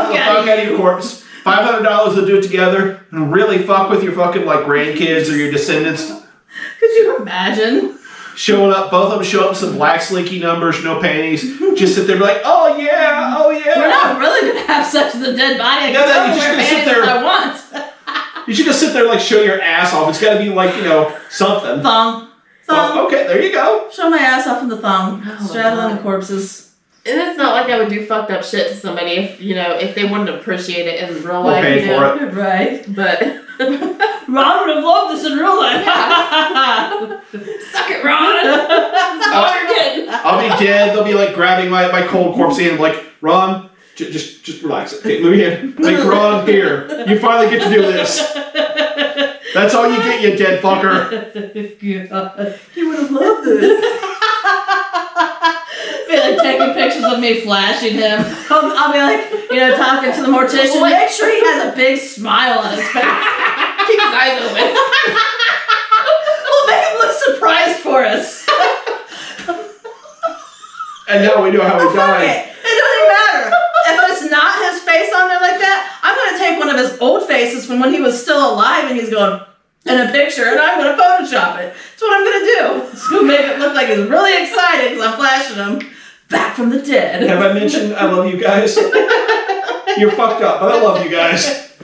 out of your corpse. $500 to do it together and really fuck with your fucking like grandkids or your descendants. Could you imagine? Showing up, both of them show up with some black slinky numbers, no panties. Just sit there and be like, oh yeah, oh yeah. We're not really going to have sex with a dead body. I No, can no, totally you're just wear gonna sit panties there. if I want. You should just sit there and like show your ass off. It's got to be like, something. Thong. Oh, okay, there you go. Show my ass off in the thong. Oh, Straddling God. corpses. And it's not like I would do fucked up shit to somebody if they wouldn't appreciate it in real We'll life. pay for it. Right. But Ron would have loved this in real life. suck it, Ron. That's all you're getting. I'll be dead. They'll be like grabbing my cold corpse hand, like, Ron, just relax. Okay, move your hand. Like, Ron, here. You finally get to do this. That's all you get, you dead fucker. He would have loved this. Be like taking pictures of me flashing him. I'll be like, talking to the mortician. Make sure he has a big smile on his face. Keep his eyes open. We'll make him look surprised for us. And now we know how he Fuck died. it doesn't even matter. If it's not his face on there like that, I'm going to take one of his old faces from when he was still alive and he's going in a picture and I'm going to Photoshop it. That's what I'm going to do. It's going to make it look like he's really excited because I'm flashing him back from the dead. Have I mentioned I love you guys? You're fucked up, but I love you guys.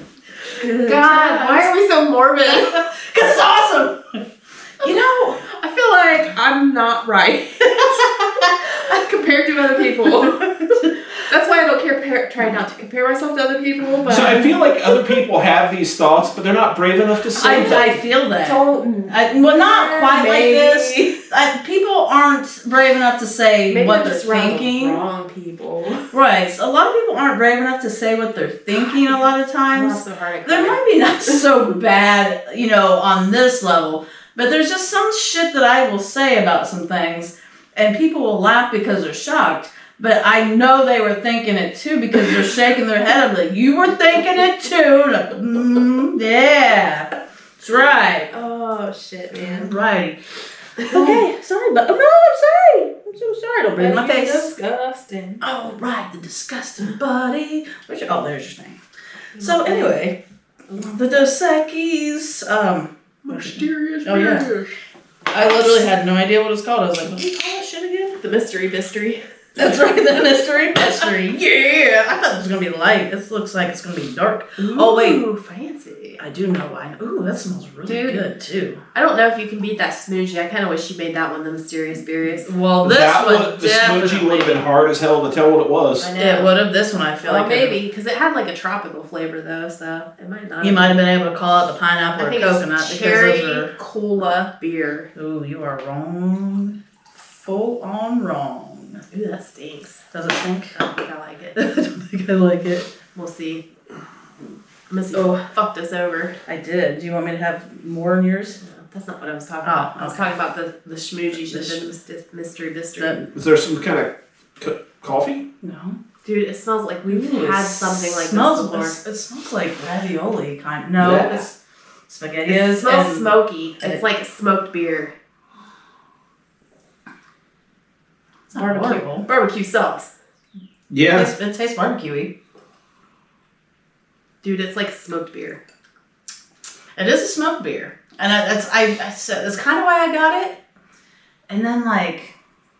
God, why are we so morbid? Because it's awesome. I feel like I'm not right compared to other people. That's why I don't try not to compare myself to other people. But So I feel like other people have these thoughts, but they're not brave enough to say them. I feel that. don't. Well, not quite Maybe. like this. People aren't brave enough to say Maybe what I'm they're just around the thinking. wrong people. Right. So a lot of people aren't brave enough to say what they're thinking a lot of I'm times. not so hard at There might be not so bad, on this level, but there's just some shit that I will say about some things, and people will laugh because they're shocked. But I know they were thinking it too because they're shaking their head. I'm like, you were thinking it too. Like, yeah, that's right. Oh shit, man. Right. Okay, sorry, but no, I'm sorry. I'm so sorry. Don't breathe in my face. Disgusting. Oh, right, the disgusting body. There's your name. So anyway, the Dos Equis, Mysterious. Oh, yeah. I literally had no idea what it was called. I was like, what do you call that shit again? The mystery. That's right, the mystery. Yeah, I thought it was going to be light. This looks like it's going to be dark. Oh, wait. Ooh, fancy. I do know why. Ooh, that smells really good, too. I don't know if you can beat that smoothie. I kind of wish you made that one the Mysterious Berries. Well, this one The definitely. smoothie would have been hard as hell to tell what it was. I know. It would have. This one, I feel Well, like. maybe, because it had like a tropical flavor though, so it might not. You might have been able to call it the pineapple I or think coconut it's because cherry those are. cola beer. Ooh, you are wrong. Full on wrong. Ooh, that stinks. Does it stink? I don't think I like I it. don't think I like it. We'll see. Missy Oh. fucked us over. I did. Do you want me to have more in yours? No, that's not what I was talking Oh, about. I was okay. talking about the schmoozy shit, the mystery. That, Is there some kind of coffee? no. Dude, it smells like we've Ooh, had it something like smells, this before. It smells like ravioli kind. No, Yeah. it's spaghetti. It smells and smoky. and It's like smoked beer. It's not horrible. Barbecue sauce. Yeah. It tastes barbecuey. Dude, it's like smoked beer. It is a smoked beer, and I said that's kind of why I got it. And then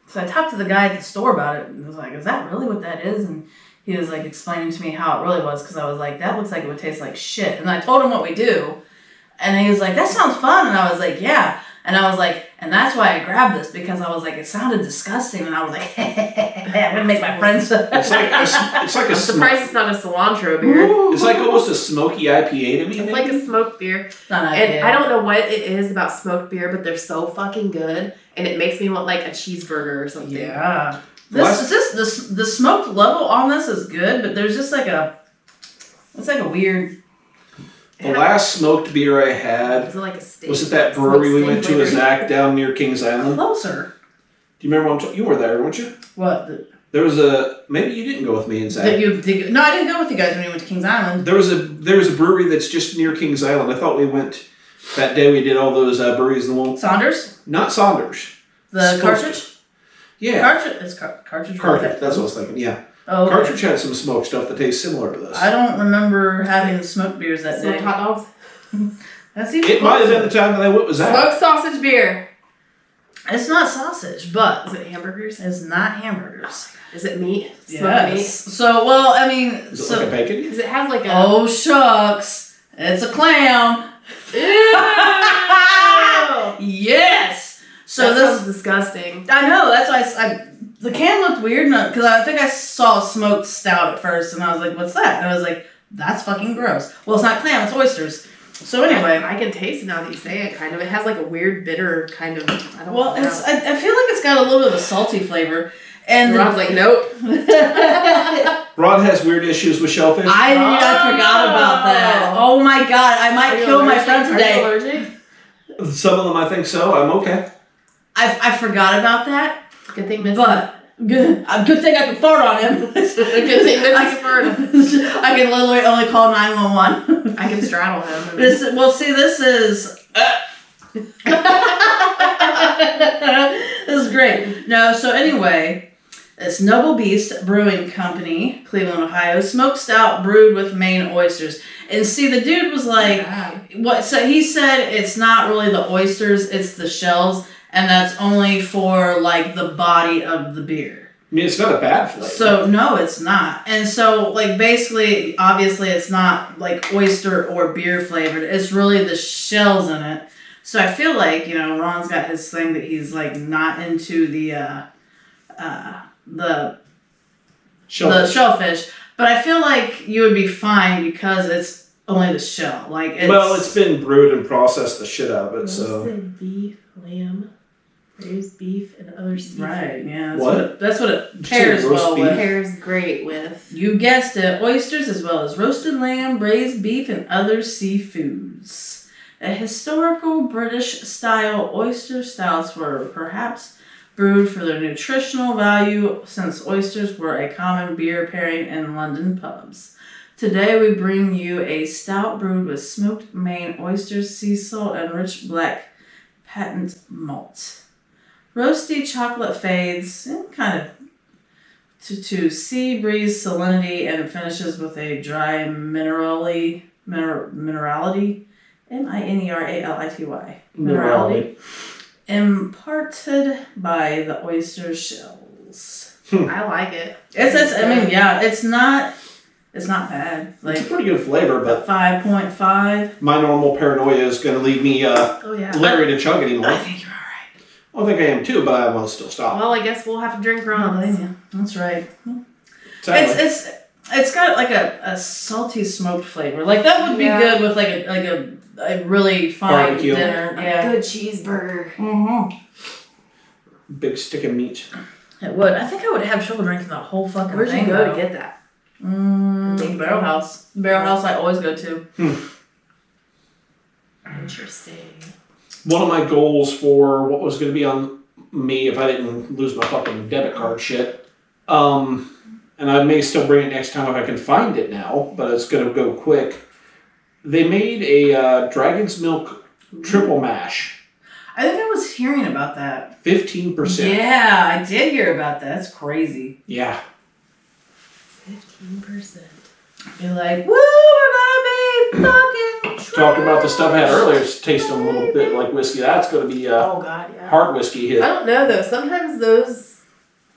so I talked to the guy at the store about it, and was like, "Is that really what that is?" And he was like explaining to me how it really was, because I was like, "That looks like it would taste like shit." And I told him what we do, and he was like, "That sounds fun." And I was like, "Yeah." And I was like, and that's why I grabbed this, because I was like, it sounded disgusting, and I was like, I'm gonna make my friends. It's like I'm a surprised it's not a cilantro beer. It's like almost a smoky IPA to me. It's like a smoked beer. Not And I don't know what it is about smoked beer, but they're so fucking good. And it makes me want like a cheeseburger or something. Yeah. The smoked level on this is good, but there's just it's like a weird. The last smoked beer I had was at that brewery we went to with Zach down near Kings Island. Closer. Do you remember you were there, weren't you? What? There was maybe you didn't go with me and Zach. No, I didn't go with you guys when we went to Kings Island. There was a brewery that's just near Kings Island. I thought we went that day. We did all those breweries in the one. Saunders. Not Saunders. The Cartridge. Yeah. Cartridge. It's Cartridge. Cartridge. That's what I was thinking. Yeah. Oh. Okay. Cartridge had some smoked stuff that tastes similar to this. I don't remember having smoked beers that day. Smoked hot dogs. That's even. It might have been the time that I went with Zach. Smoked sausage beer. It's not sausage, but Is it hamburgers? it's not hamburgers. Is it meat? Yes. Meat? So, well, I mean, Is it like a bacon? Because it has like a. Oh shucks, it's a clam. Ew! Yes. So that this sounds disgusting. I know. That's why the can looked weird because I think I saw smoked stout at first, and I was like, "What's that?" And I was like, "That's fucking gross." Well, it's not clam; it's oysters. So anyway, I can taste it now that you say it. Kind of, it has like a weird bitter kind of. I don't know. I feel like it's got a little bit of a salty flavor. And Rob's like, nope. Rod has weird issues with shellfish. I forgot about that. Oh my god, I might kill my friend today. Are you allergic? Some of them I think so. I'm okay. I forgot about that. Good thing Missy. But good thing I can fart on him. Good thing Missy can fart him. I can literally only call 911. I can straddle him. This is this is great. No, so anyway, it's Noble Beast Brewing Company, Cleveland, Ohio, smoked stout brewed with Maine oysters. And see, the dude was like, what? So he said it's not really the oysters, it's the shells, and that's only for like the body of the beer. I mean, it's not a bad flavor. So no, it's not. And so like basically, obviously, it's not like oyster or beer flavored. It's really the shells in it. So I feel like Ron's got his thing that he's like not into the shellfish, but I feel like you would be fine because it's only the shell. Like it's been brewed and processed the shit out of it. So beef, lamb, raised beef, and other seafood. Right? Yeah. What? That's what it pairs well with. Pairs great with. You guessed it, oysters as well as roasted lamb, braised beef, and other seafoods. A historical British-style oyster stouts were perhaps brewed for their nutritional value since oysters were a common beer pairing in London pubs. Today we bring you a stout brewed with smoked Maine oysters, sea salt, and rich black patent malt. Roasty chocolate fades and kind of to sea breeze salinity and finishes with a dry minerality. Minerality. Minerality. Imparted by the oyster shells. I like it. It's not bad. Like, it's a pretty good flavor, but 5.5. My normal paranoia is going to leave me leery to chug anymore. I think you're all right. I think I am too, but I want to still stop. Well, I guess we'll have to drink Ron's. That's right. Sadly. It's got like a salty smoked flavor. Like that would be good with like a really fine barbecue dinner. A good cheeseburger. Mm-hmm. Big stick of meat. It would. I think I would have trouble drinking the whole fucking Where'd thing. you go to get that? Barrel House. Barrel House I always go to. Interesting. One of my goals for what was going to be on me if I didn't lose my fucking debit card shit, and I may still bring it next time if I can find it now, but it's going to go quick. They made a Dragon's Milk triple mash. I think I was hearing about that. 15%. Yeah, I did hear about that. That's crazy. Yeah. 15%. Be like, woo, we're gonna be fucking Talking about the stuff I had earlier, it's tasting a little bit like whiskey. That's going to be hard whiskey hit. I don't know though. Sometimes those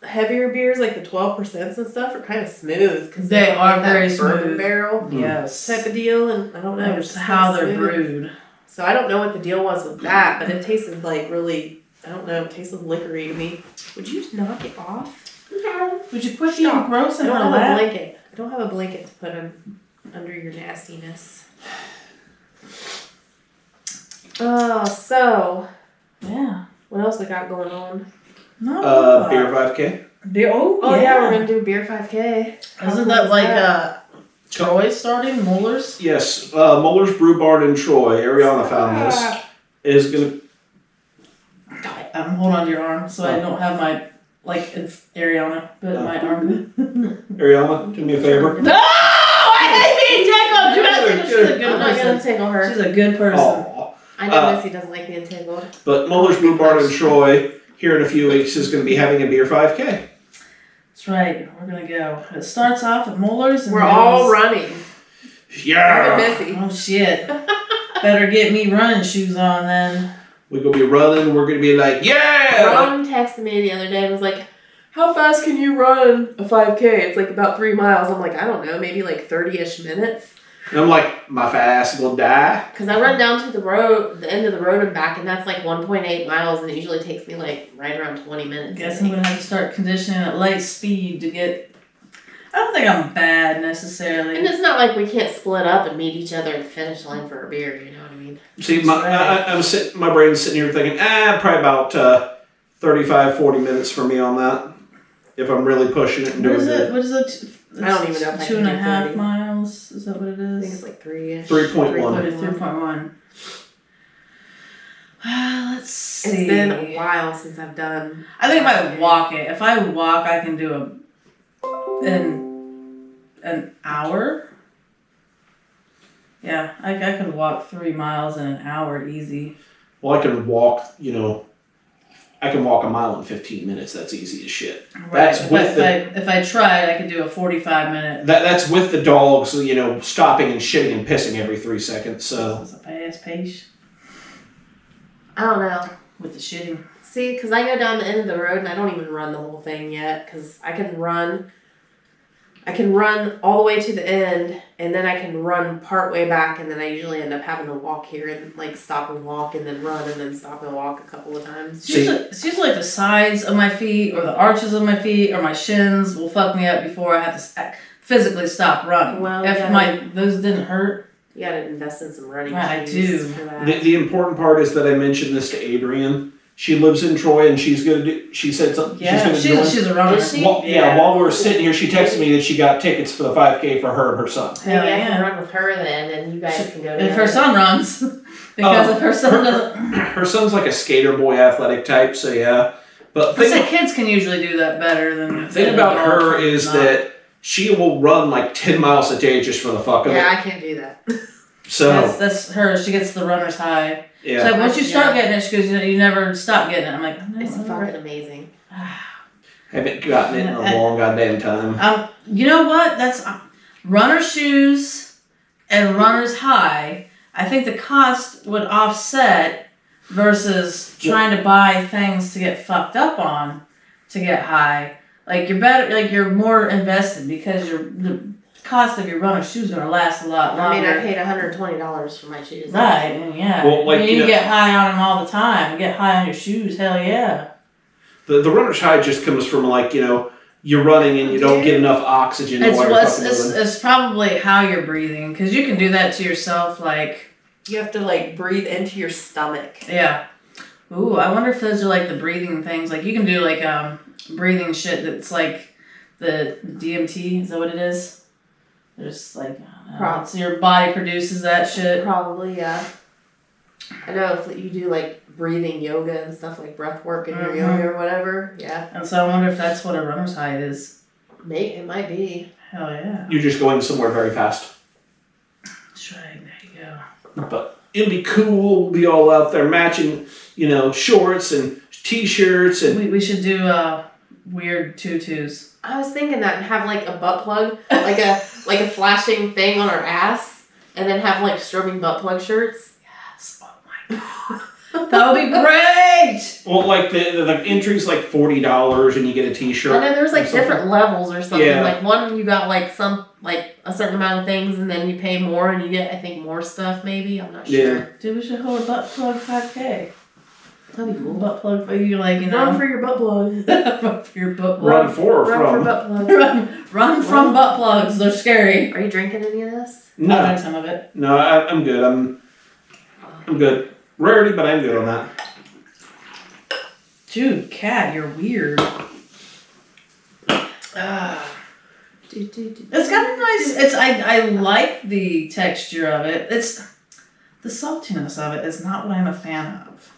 heavier beers, like the 12% and stuff, are kind of smooth because they are very bourbon smooth. barrel Yes. type of deal, and I don't know That's how they're brewed. So I don't know what the deal was with that, but it tasted like really, I don't know, it tasted liquory to me. Would you just knock it off? No. Would you quit being gross I and don't all have that? a blanket. I don't have a blanket to put under your nastiness. So Yeah. what else we got going on? No. Beer 5K. Oh yeah, we're gonna do a beer 5K. Isn't that like Troy starting? Muller's? Yes, Muller's Brew Barn in Troy. Ariana found this. Is gonna. Hold on to your arm so I don't have my, like, it's Ariana, but my arm. Ariana, do me a favor. No! I hate being tickled! Do not tickle. She's a good I'm not gonna person. tickle her. She's a good person. Aw. I know Missy doesn't like being tickled. But Muller's Brew Barn in Troy, here in a few weeks, is going to be having a beer 5K. That's right. We're gonna go. It starts off at Muller's. And We're all running. Yeah. Missy. Oh shit! Better get me running shoes on then. We're going to be running. We're going to be like, yeah! Ron texted me the other day and was like, how fast can you run a 5K? It's like about 3 miles. I'm like, I don't know, maybe like 30-ish minutes. And I'm like, my fast will die. Because I run down to the road, the end of the road and back, and that's like 1.8 miles, and it usually takes me like right around 20 minutes. Guess I'm gonna have to start conditioning at light speed to get. I don't think I'm bad necessarily. And it's not like we can't split up and meet each other at the finish line for a beer, you know what I mean? See, my brain's sitting here thinking, probably about 35, 40 minutes for me on that. If I'm really pushing it and doing it. What is it? I don't even know if I can do 2.5 30. miles. Is that what it is? I think it's like 3-ish. 3.1. 3.1. Let's see. It's been a while since I've done. I think if I walk, I can do an hour. Yeah, I could walk 3 miles in an hour easy. Well, I can walk, I can walk a mile in 15 minutes. That's easy as shit. Right. That's If I tried, I could do a 45-minute. That's with the dogs, stopping and shitting and pissing every 3 seconds. So That's a fast pace I don't know. with the shitting. See, because I go down the end of the road and I don't even run the whole thing yet, because I can run all the way to the end, and then I can run part way back, and then I usually end up having to walk here and like stop and walk and then run and then stop and walk a couple of times. It's usually like the sides of my feet or the arches of my feet or my shins will fuck me up before I have to physically stop running. Well, if those didn't hurt. You gotta invest in some running I shoes do. for that. the important part is that I mentioned this to Adrian. She lives in Troy, and she's gonna do. She said something. Yeah, she's a runner. Is she? While we were sitting here, she texted me that she got tickets for the 5K for her and her son. Hell Maybe I yeah. can run with her then, and you guys can go together. If her son runs, because if her son doesn't. Her son's like a skater boy, athletic type. So yeah, but Kids can usually do that better than. the thing about her is that she will run like 10 miles a day just for the fuck of it. Yeah, I can't do that. So that's her. She gets the runner's high. yeah. So once you start getting it, she goes, you never stop getting it. I'm like, no, It's fucking amazing. Haven't gotten it in a long goddamn time. You know what? That's runner shoes and runner's high. I think the cost would offset versus trying to buy things to get fucked up on to get high. Like you're better, like you're more invested because the cost of your runner shoes are gonna last a lot longer. I mean, I paid $120 for my shoes. Right, and yeah. Well, like, you get high on them all the time. You get high on your shoes, hell yeah. The runner's high just comes from like, you're running and you don't get enough oxygen. It's probably how you're breathing, because you can do that to yourself, like. You have to like breathe into your stomach. Yeah. Ooh, I wonder if those are like the breathing things. Like you can do like breathing shit that's like the DMT. Is that what it is? There's like, so your body produces that shit. Probably, yeah. I know if you do like breathing yoga and stuff like breath work in your yoga or whatever, yeah. And so I wonder if that's what a runner's high is. It might be. Hell yeah. You're just going somewhere very fast. That's right. There you go. But it'll be cool. We'll be all out there matching, shorts and t-shirts and. We should do weird tutus. I was thinking that and have like a butt plug, like a flashing thing on our ass, and then have like strobing butt plug shirts. Yes. Oh my god. That would be great. Well, like the entry's like $40 and you get a t-shirt. And then there's like different levels or something. Yeah. Like one you got like a certain amount of things, and then you pay more and you get I think more stuff maybe. I'm not sure. Yeah. Dude, we should hold a butt plug 5K. That'd be cool. Butt plug for you, like, Run for your butt plug. Run for your butt plug. Run for or Run from? for butt plugs. Run from butt plugs. They're scary. Are you drinking any of this? I No, drank some of it. no, I'm good. I'm good. Rarity, but I'm good on that. Dude, Kat, you're weird. It's got a nice. I like the texture of it. It's the saltiness of it is not what I'm a fan of.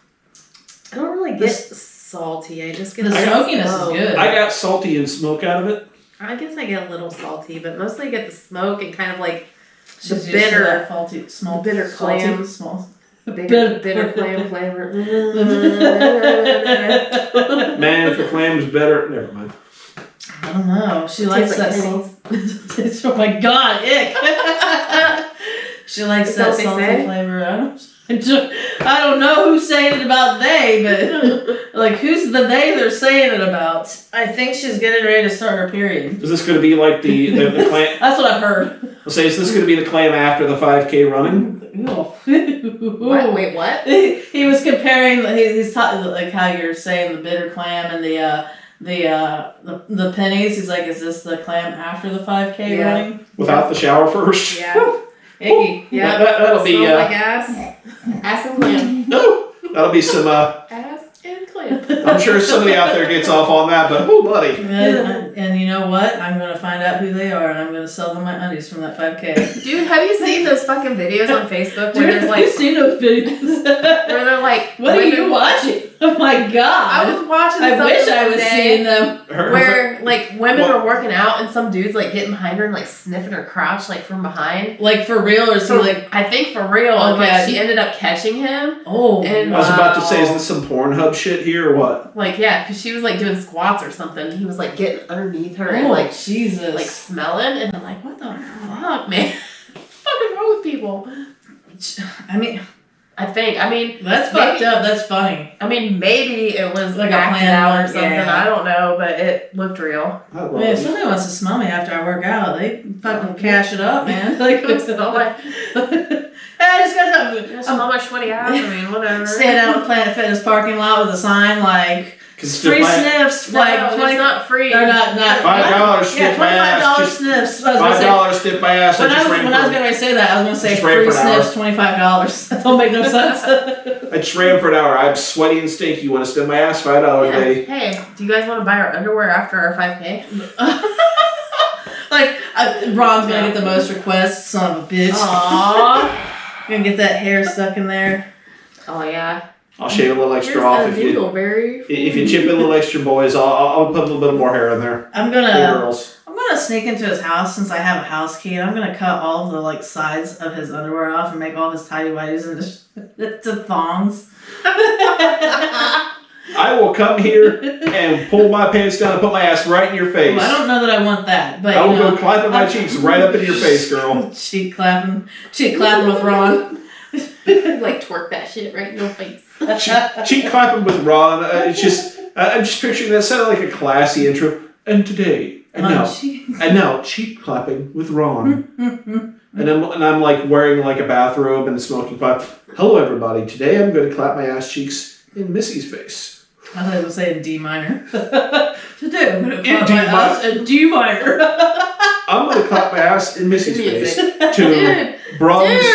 I don't really get salty. I just get the smokiness is good. I got salty and smoke out of it. I guess I get a little salty, but mostly I get the smoke and kind of like the She's bitter, faulty, small, bitter clam, small. bitter clam flavor. Man, if the clam's better, never mind. I don't know. She likes that salt. Oh my god, ick. She likes that salty flavor. I don't know who's saying it about they, but like who's the they they're saying it about? I think she's getting ready to start her period. Is this going to be like the clam? That's what I've heard. I'll say, is this going to be the clam after the 5K running? What? Wait, what? He was comparing. He's talking like how you're saying the bitter clam and the pennies. He's like, is this the clam after the 5K running? Without the shower first? Yeah. Icky. Yeah. That'll be like ass and clam. No, that'll be some. Ass and clam. I'm sure somebody out there gets off on that, but oh, buddy. And you know what? I'm gonna find out who they are, and I'm gonna sell them my undies from that 5K. Dude, have you seen those fucking videos on Facebook where Dude, there's like, have you seen those videos? where they're like, What are you watching? Oh my god! I was watching. I wish I was today seeing them. where like women are working out and some dude's like getting behind her and like sniffing her crotch like from behind. Like for real, or is he like? I think for real. Okay. And like she ended up catching him. Oh, And I was about to say, is this some Pornhub shit here or what? like yeah, because she was like doing squats or something. He was like getting underneath her and oh like Jesus! like smelling, and I'm like, what the fuck, man? What's fucking wrong with people? I mean, maybe- that's fucked up. That's funny. I mean, maybe it was Like like a acted plan out or one, something. yeah. I don't know, but it looked real. I I love mean, if it. somebody wants to smell me after I work out, they fucking cash it up, man. Like, Smell my- I just got to smell my sweaty ass. I mean, whatever. stand out in Planet Fitness parking lot with a sign like free sniffs, No, like it's 20. not free. Or not $5 stick my ass. $25 Just sniffs. I was gonna say, $5 stick my ass. when I was ran getting ready to say that, I was gonna say Just ran free for an hour. sniffs, $25. That don't make no sense. I just ran for an hour. I'm sweaty and stinky. You want to spend my ass? $5 a day. Hey, do you guys want to buy our underwear after our 5K? Like Ron's gonna get the most requests, son of a bitch. Aww. Gonna get that hair stuck in there. Oh yeah. I'll shave a little Here's extra off a if you dingleberry. chip in a little extra, boys. I'll put a little bit more hair in there. I'm Hey, gonna girls. sneak into his house since I have a house key, and I'm gonna cut all of the like sides of his underwear off and make all his tidy whities into thongs. I will come here and pull my pants down and put my ass right in your face. Well, I don't know that I want that, but I will you know, go clapping my cheeks right up into your face, girl. cheek clapping with Ron. Like twerk that shit right in your face. Cheek clapping with Ron. It's just I'm just picturing that sounded like a classy intro. And today, and now, cheek clapping with Ron. And I'm like wearing like a bathrobe and a smoking pipe. Hello, everybody. Today I'm going to clap my ass cheeks in Missy's face. I thought I was saying D minor. Today I'm gonna clap D my ass in D minor. I'm going to clap my ass in Missy's face Music. to Dude. Brahms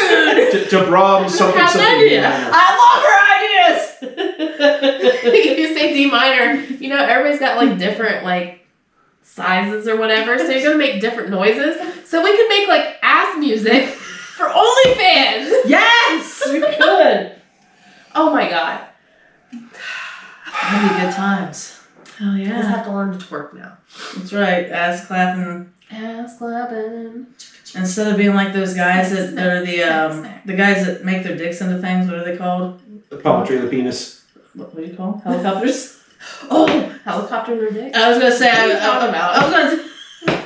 to Brahms something Have something. an idea. minor. I love her ideas. If you say D minor, you know everybody's got like different like sizes or whatever, so you're gonna make different noises. So we could make like ass music for OnlyFans. Yes, we could. Oh my god. That'd be good times. Hell I just yeah. have to learn to twerk now. That's right. Ass clapping. Ass clapping. Instead of being like those guys that are Snack. the guys that make their dicks into things. What are they called? The puppetry of the penis. What do you call them? Helicopters. Oh, Helicopter in her dick. I was gonna say. What are you talking about? I was gonna.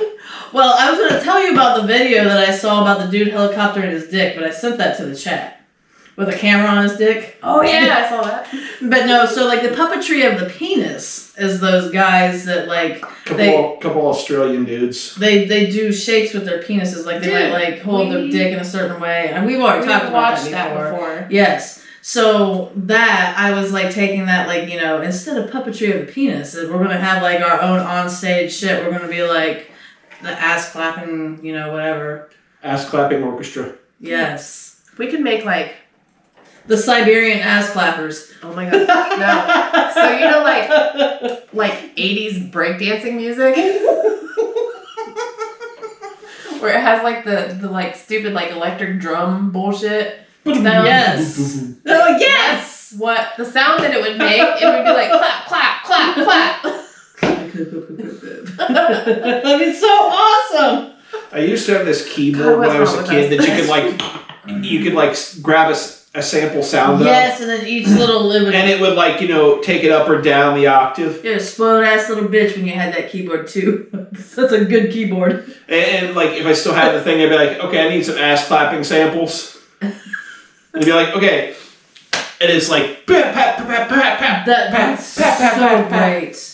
Well, I was gonna tell you about the video that I saw about the dude helicoptering his dick, but I sent that to the chat with a camera on his dick. Oh yeah, I saw that. But no, so like the puppetry of the penis is those guys that like Couple Australian dudes. they do shapes with their penises, like they Dude, might like hold their dick in a certain way, and we've already talked about watched that before. before. Yes. So that I was like taking that like, you know, instead of puppetry of the penis, we're gonna have like our own onstage shit. We're gonna be like the ass clapping, you know, whatever. Ass clapping orchestra. Yes. We could make like, The Siberian ass clappers. oh my god, no. So you know like 80s breakdancing music? Where it has like the like stupid like electric drum bullshit. Sound. Yes. Oh yes. What the sound that it would make? It would be like clap, clap, clap, clap. That'd be so awesome. I used to have this keyboard when I was a kid that you could like grab a sample sound yes, and then each little limit. and it would like, take it up or down the octave. You're a spoiled ass little bitch when you had that keyboard too. That's a good keyboard. And like if I still had the thing, I'd be like, okay, I need some ass clapping samples. And I'd be like, okay. And it's like That's so great.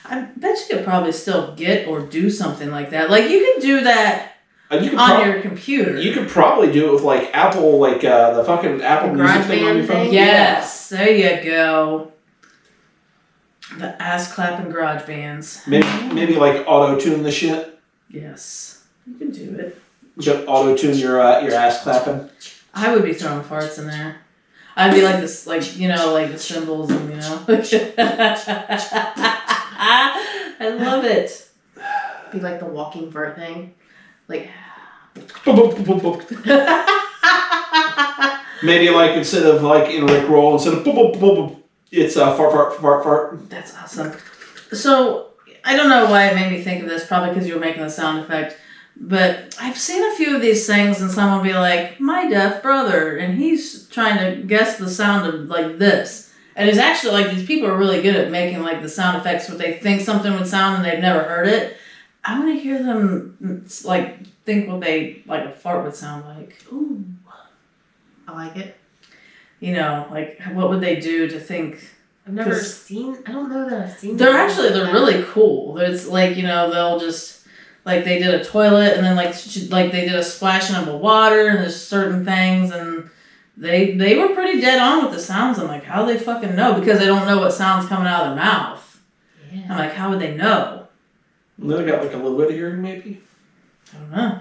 I bet you could probably still get or do something like that. Like you could do that on your computer. You could probably do it with like Apple, like the fucking Apple Music thing on your phone. Yes, there you go. The ass clapping garage bands. Maybe like auto tune the shit. Yes, you can do it. Just auto tune your ass clapping. I would be throwing farts in there. I'd be like this, like the cymbals and I love it. Be like the walking fart thing, like. Maybe like instead of like in Rick Roll, instead of it's fart. That's awesome. So I don't know why it made me think of this. Probably because you were making the sound effect. But I've seen a few of these things, and someone will be like, "My deaf brother," and he's trying to guess the sound of like this. And it's actually like these people are really good at making like the sound effects what they think something would sound and they've never heard it. I want to hear them like think what they like a fart would sound like. Ooh, I like it. Like what would they do to think? I've never seen. I don't know that I've seen. They're really cool. It's like they'll just like they did a toilet and then like they did a splashing of the water and there's certain things and. They were pretty dead on with the sounds. I'm like, how do they fucking know? Because they don't know what sound's coming out of their mouth. Yeah. I'm like, how would they know? They got like a little bit of hearing, maybe. I don't know.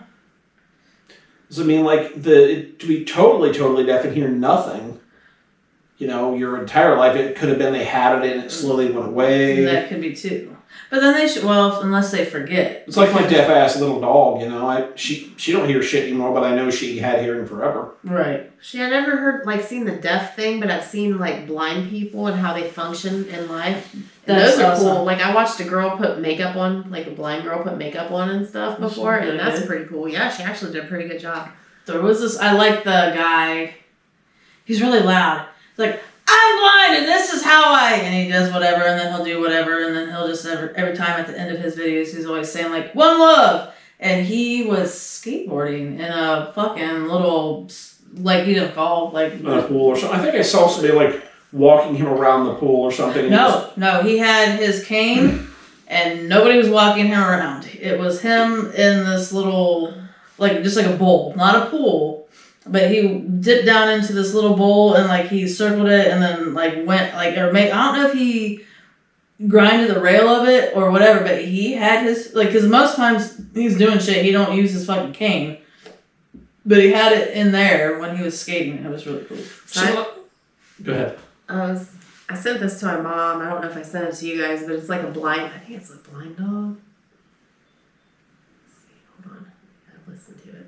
Does it mean like to be totally deaf and hear nothing? Your entire life it could have been they had it and it slowly went away. That could be too. But then they should. Well, unless they forget. It's like my deaf ass little dog. She don't hear shit anymore, but I know she had hearing forever. Right. I never seen the deaf thing, but I've seen like blind people and how they function in life. And those are cool. Like I watched a girl put makeup on, like a blind girl put makeup on and stuff before, and that's pretty cool. Yeah, she actually did a pretty good job. There was this. I like the guy. He's really loud. He's like, I'm blind and this is how and he does whatever and then he'll do whatever and then he'll just every time at the end of his videos he's always saying like one love, and he was skateboarding in a fucking little like he didn't fall like in a pool or something. I think I saw somebody like walking him around the pool or something. No, he had his cane and nobody was walking him around. It was him in this little like just like a bowl, not a pool. But he dipped down into this little bowl and like he circled it and then like went like I don't know if he grinded the rail of it or whatever, but he had his like because most times he's doing shit he don't use his fucking cane, but he had it in there when he was skating. It was really cool. Go ahead. I sent this to my mom. I don't know if I sent it to you guys, but it's like a blind. I think it's a blind dog. Let's see, hold on. I gotta listen to it.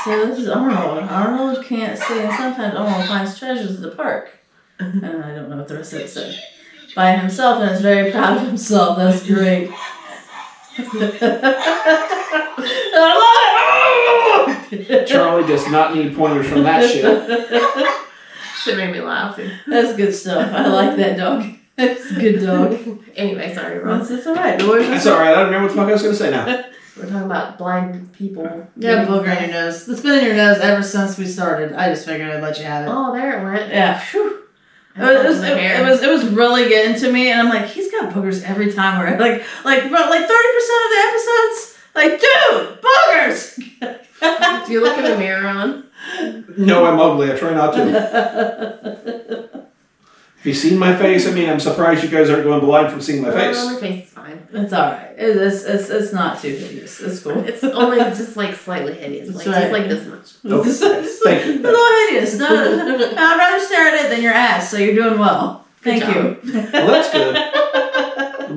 So this is Arnold. Arnold can't see, and sometimes Arnold finds treasures at the park. And I don't know what the rest of it said. By himself, and is very proud of himself. That's great. Charlie does not need pointers from that shit. Shit made me laugh. That's good stuff. I like that dog. It's a good dog. Anyway, sorry, Ross. It's alright. That's alright. I don't remember what the fuck I was going to say now. We're talking about blind people. Yeah, booger in your nose. It's been in your nose ever since we started. I just figured I'd let you have it. Oh, there it went. Yeah. Whew. It was really getting to me, and I'm like, he's got boogers every time we're like 30% of the episodes. Like, dude, boogers. Do you look in the mirror on? No, I'm ugly. I try not to. Have you seen my face? I mean, I'm surprised you guys aren't going blind from seeing my face. My face is fine. It's alright. It's not too hideous. It's cool. It's only just like slightly hideous. Like, right. Just like this much. Okay. Thank you. A little hideous. No, I'd rather stare at it than your ass, so you're doing well. Thank you. Well, that's good.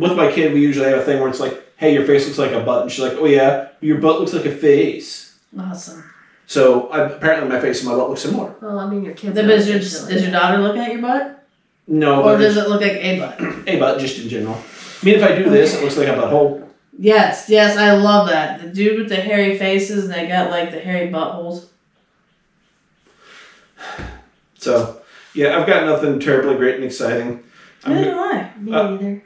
with my kid, we usually have a thing where it's like, hey, your face looks like a butt. And she's like, oh yeah, your butt looks like a face. Awesome. So apparently my face and my butt look similar. Well, I mean, your kids. Is your daughter looking at your butt? No. Or does it look like a butt? A butt, just in general. I mean, if I do this, it looks like a butthole. Yes, I love that. The dude with the hairy faces and they got like the hairy buttholes. So, yeah, I've got nothing terribly great and exciting. Neither do I. Me neither.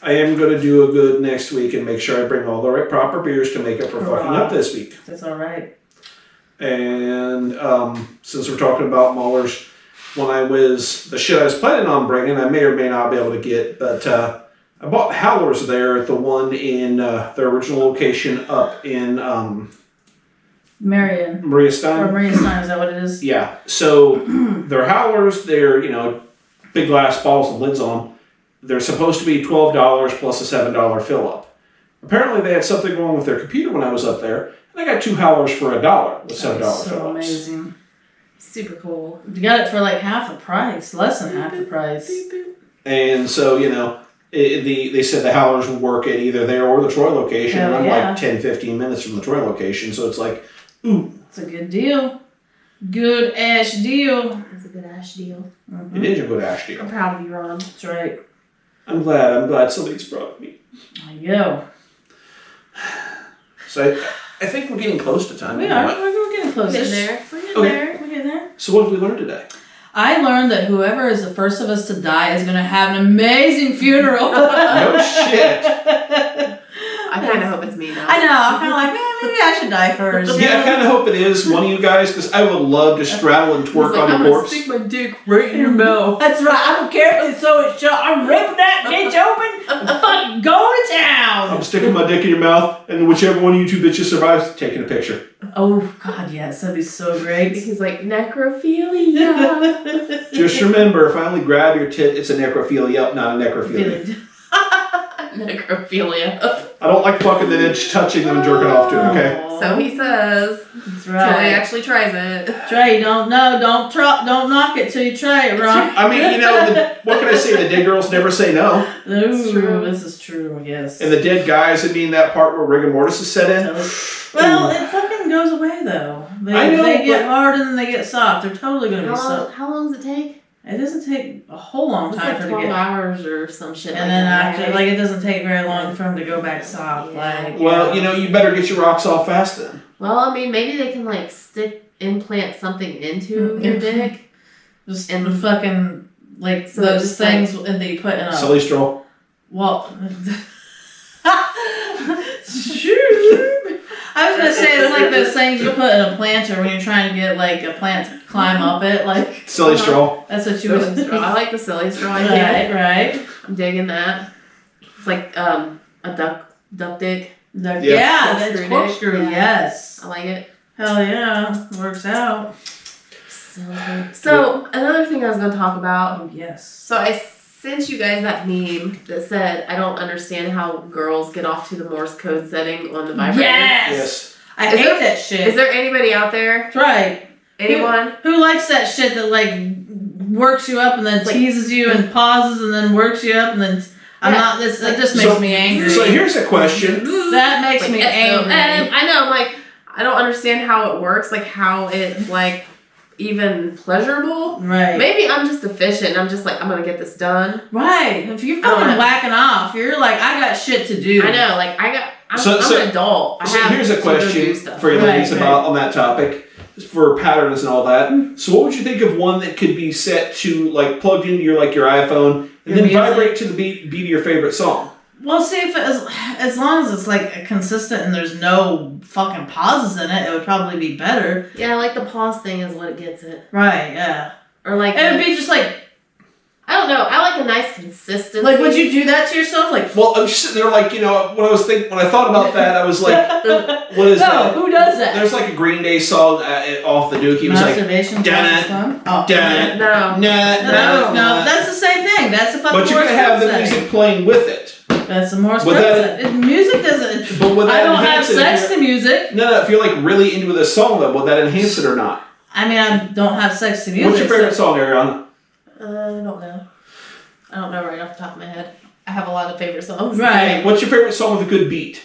I am going to do a good next week and make sure I bring all the right proper beers to make up for fucking up this week. That's all right. And since we're talking about Mullers, the shit I was planning on bringing, I may or may not be able to get, but I bought howlers there at the one in their original location up in Maria Stein. Or Maria Stein, is that what it is? Yeah. So they're howlers. They're, big glass bottles and lids on them. They're supposed to be $12 plus a $7 fill up. Apparently they had something wrong with their computer when I was up there, and I got 2 howlers for $1 with $7 fill ups. So amazing. Super cool. You got it for like half the price, less than half the price. And so, they said the howlers would work at either there or the Troy location, and I'm like 10, 15 minutes from the Troy location, so it's like, ooh. It's a good deal. Good ash deal. It's a good ash deal. Mm-hmm. It is a good ash deal. I'm proud of you, Ron. That's right. I'm glad somebody's proud of me. There you go. So I think we're getting close to time. We are. We're getting close. We're getting there. We're getting Okay. there. We're getting there. So what have we learned today? I learned that whoever is the first of us to die is going to have an amazing funeral. No shit. I kind of hope it's me now. I know. I'm kind of like, man, maybe I should die first. Yeah, I kind of hope it is one of you guys, because I would love to straddle and twerk on I'm your gonna corpse. stick my dick right in your mouth. That's right. I'm carefully sew it shut. I'm ripping that bitch open. I'm fucking going to town. I'm sticking my dick in your mouth, and whichever one of you two bitches survives, taking a picture. Oh, God, yes. That'd be so great. He's like, necrophilia. Just remember, if I only grab your tit, it's a necrophilia, not a necrophilia. Necrophilia. I don't like fucking the itch, touching them and jerking off to it, okay? So he says. That's Till right. he actually tries it. Trey, don't knock it till you try it, Ron. I mean, what can I say? The dead girls never say no. Ooh, true. this is true, yes. And the dead guys, that part where rigor mortis is set in. Well, it fucking goes away, though. I know, they get hard and then they get soft. They're totally going to be soft. How long does it take? It doesn't take a whole long It's time like for it 12 to get... hours or some shit And like then that. after, like, it doesn't take very long for them to go back soft. Yeah. Like, Well, you better get your rocks off fast then. Well, I mean, maybe they can implant something into your dick. Just And- fucking, like, So those just things that you put in a... Silly stroll. Well... I was gonna say it's like those things you put in a planter when you're trying to get like a plant to climb up it, like Silly stroll. that's what you was. Silly straw. I like the silly straw idea. Right. I'm digging that. It's like a duck dick. Yeah, that's Corkscrew corkscrew. dick. Yes. I like it. Hell yeah, works out. So another thing I was going to talk about. Oh yes. So I sent you guys that meme that said, I don't understand how girls get off to the Morse code setting on the vibrator. Yes. I Is hate there- that shit. Is there anybody out there? That's right. Anyone? Who likes that shit that like works you up and then Like- teases you and pauses and then works you up and then that just makes me angry. So here's a question. That makes Like, me so- angry. And I know, like, I don't understand how it works, like how it's like even pleasurable. Right. Maybe I'm just efficient. I'm just like, I'm gonna get this done. Right. If you're I don't fucking know. whacking off, you're like, I got shit to do. I know, like I'm So- an adult. So I have here's a to go do question stuff. for you ladies Right, on that topic, for patterns and all that. So what would you think of one that could be set to like plugged into your iPhone and Your then music? vibrate to the beat of your favorite song? Well, see, if as long as it's like consistent and there's no fucking pauses in it, it would probably be better. Yeah, like the pause thing is what it gets it. Right. Yeah. Or like It would be just like I don't know. I like a nice consistency. Like, would you do that to yourself? Like, Well, I'm just sitting there like, when I thought about that, I was like, what is no, that? who does that? There's like a Green Day song off the Dookie. It was like, Masturbation. dun fun. Oh, dun, No. no, that's the same thing. That's the fucking. but you're Morse gonna have code the setting. music playing with it. That's the Morse Would code that- setting. Music doesn't. But would that I don't have enhance it? sex to music. No, if you're like really into this song, though, would that enhance it or not? I mean, I don't have sex to music. What's your favorite so- song, Ariana? I don't know. I don't know right off the top of my head. I have a lot of favorite songs. Right. What's your favorite song with a good beat?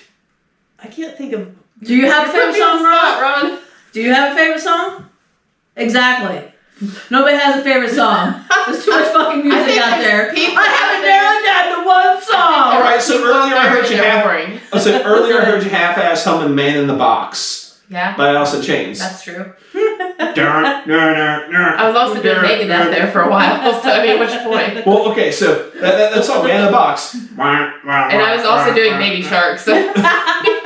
I can't think of. Do you have a favorite song, Ron? Ron? Do you have a favorite song? Exactly. Nobody has a favorite song. There's too much fucking music out there. I haven't narrowed down to one song. All right, so earlier I heard you boring. earlier I heard you half-ass humming "Man in the Box" Yeah. by Alice in Chains. That's true. I I was also doing Megadeth there for a while, so I mean, which point? Well, okay, so that song "Man in the Box," And I was also doing Baby Shark, so.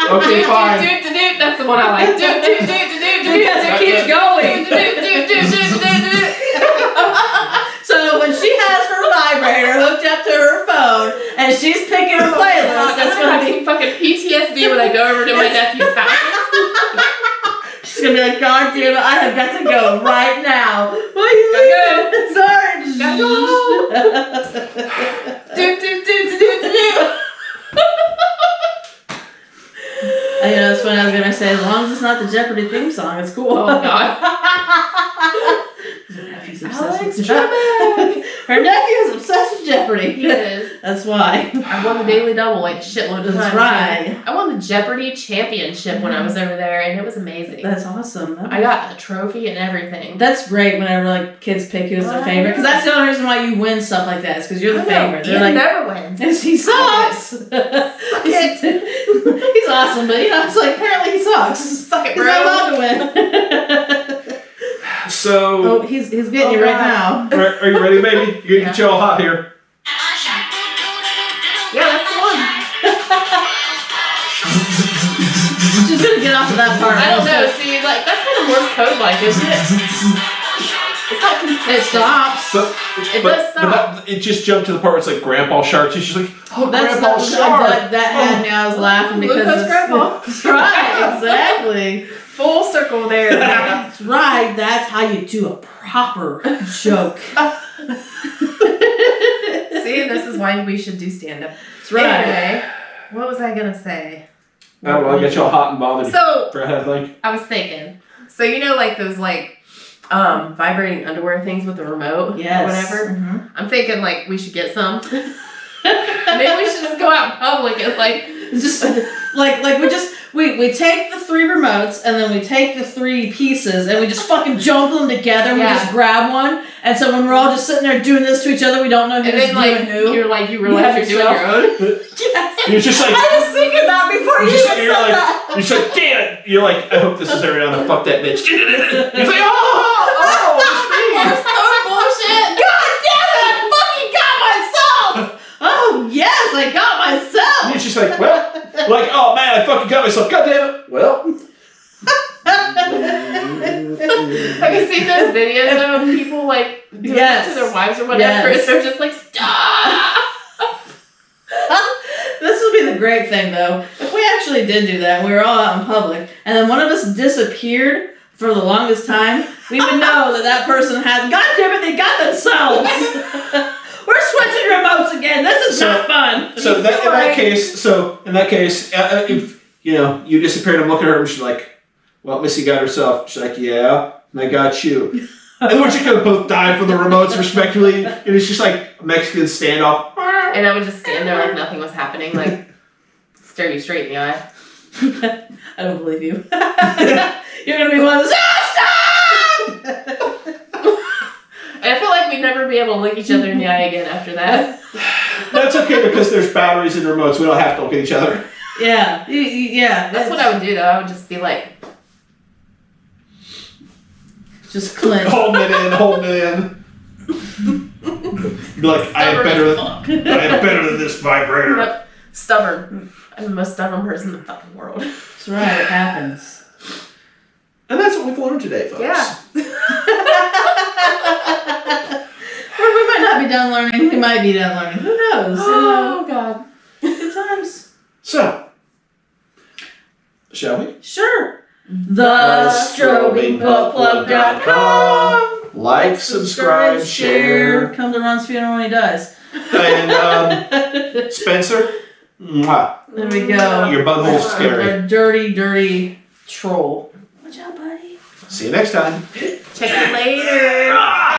Okay, fine. That's the one I like. Because it keeps going. So when she has her vibrator hooked up to her phone and she's picking her playlist, that's gonna gonna have be. some fucking PTSD when I go over to my nephew's house. She's gonna be like, God damn it, I have got to go right now. What are you Gotta doing? Sorry. You know, that's what I was gonna say. As long as it's not the Jeopardy theme song, it's cool. Oh God. She's obsessed with Jeopardy. Her nephew is obsessed with Jeopardy. He is. That's why. I won the Daily Double like shitload of That's times. right. I won the Jeopardy championship when I was over there, and it was amazing. That's awesome. I got a trophy and everything. That's great whenever like kids pick who's their favorite, because that's the only reason why you win stuff like that. Is because you're the favorite. They're like, never wins. he sucks. He's awesome, but you know, it's like apparently he sucks. Suck it, He's bro. not allowed to win. So, Oh, he's getting you right now. are you ready, baby? You're gonna get you all hot here. Yeah, that's the one. She's gonna get off of that part. I don't know. See, like that's kind of Morse code, like, isn't it? It's not consistent. It stops. It does stop. It just jumped to the part where it's like Grandpa Shark. She's just like, oh, That's Grandpa Shark. that had me. I was laughing because Glucose it's, Grandpa. That's right, exactly. Full circle there. That's right. That's how you do a proper joke. See, this is why we should do stand up. That's right. Anyway, what was I gonna say? I don't know. I get you all hot and bothered. So For a head, like, I was thinking. So you know, like those like vibrating underwear things with the remote, Yes. or whatever. Mhm. I'm thinking like we should get some. Maybe we should just go out in public and like Just like we take the 3 remotes and then we take the 3 pieces and we just fucking jumble them together and we Yeah. just grab one, and so when we're all just sitting there doing this to each other, we don't know who's and then like doing who. you're like you realize you're doing your own. Yes. you're just like, I was thinking that before you even said that. you're just like, damn it. You're like, I hope this is Ariana. Fuck that bitch. You're like, oh, Morse code bullshit. God damn it! I fucking got myself. Oh yes, I got myself. it's just like, well, like, oh man, I fucking got myself. God damn it. Well. Have you seen those videos of people like doing Yes. that to their wives or whatever? Yes. And they're just like, stop. This would be the great thing, though. If we actually did do that, we were all out in public, and then one of us disappeared for the longest time, we would know that person had, God damn it, they got themselves! We're switching remotes again, this is not fun! So in that case, if, you know, you disappeared, I'm looking at her and she's like, well, Missy got herself. She's like, yeah, and I got you. And we're just going to both die for the remotes respectively, and it's just like a Mexican standoff. And I would just stand there like nothing was happening, like stare you straight in the eye. I don't believe you. You're gonna be one of those, stop! And I feel like we'd never be able to look each other in the eye again after that. That's okay because there's batteries in remotes. We don't have to look at each other. Yeah, yeah. That's what I would do though. I would just be like, Just clench. Holding it in. Be like, I am better than this vibrator. yep, stubborn. I'm the most stubborn person in the fucking world. That's right, it happens. And that's what we've learned today, folks. Yeah. Or we might not be done learning, we might be done learning. Who knows? Oh God. Good times. So, shall we? Sure. TheStrobingButtplug.com. Like, subscribe, share. Come to Ron's funeral when he dies. And Spencer, mwah. There we go. Your butthole's scary. A dirty, dirty troll. Watch out, buddy. See you next time. Check you later.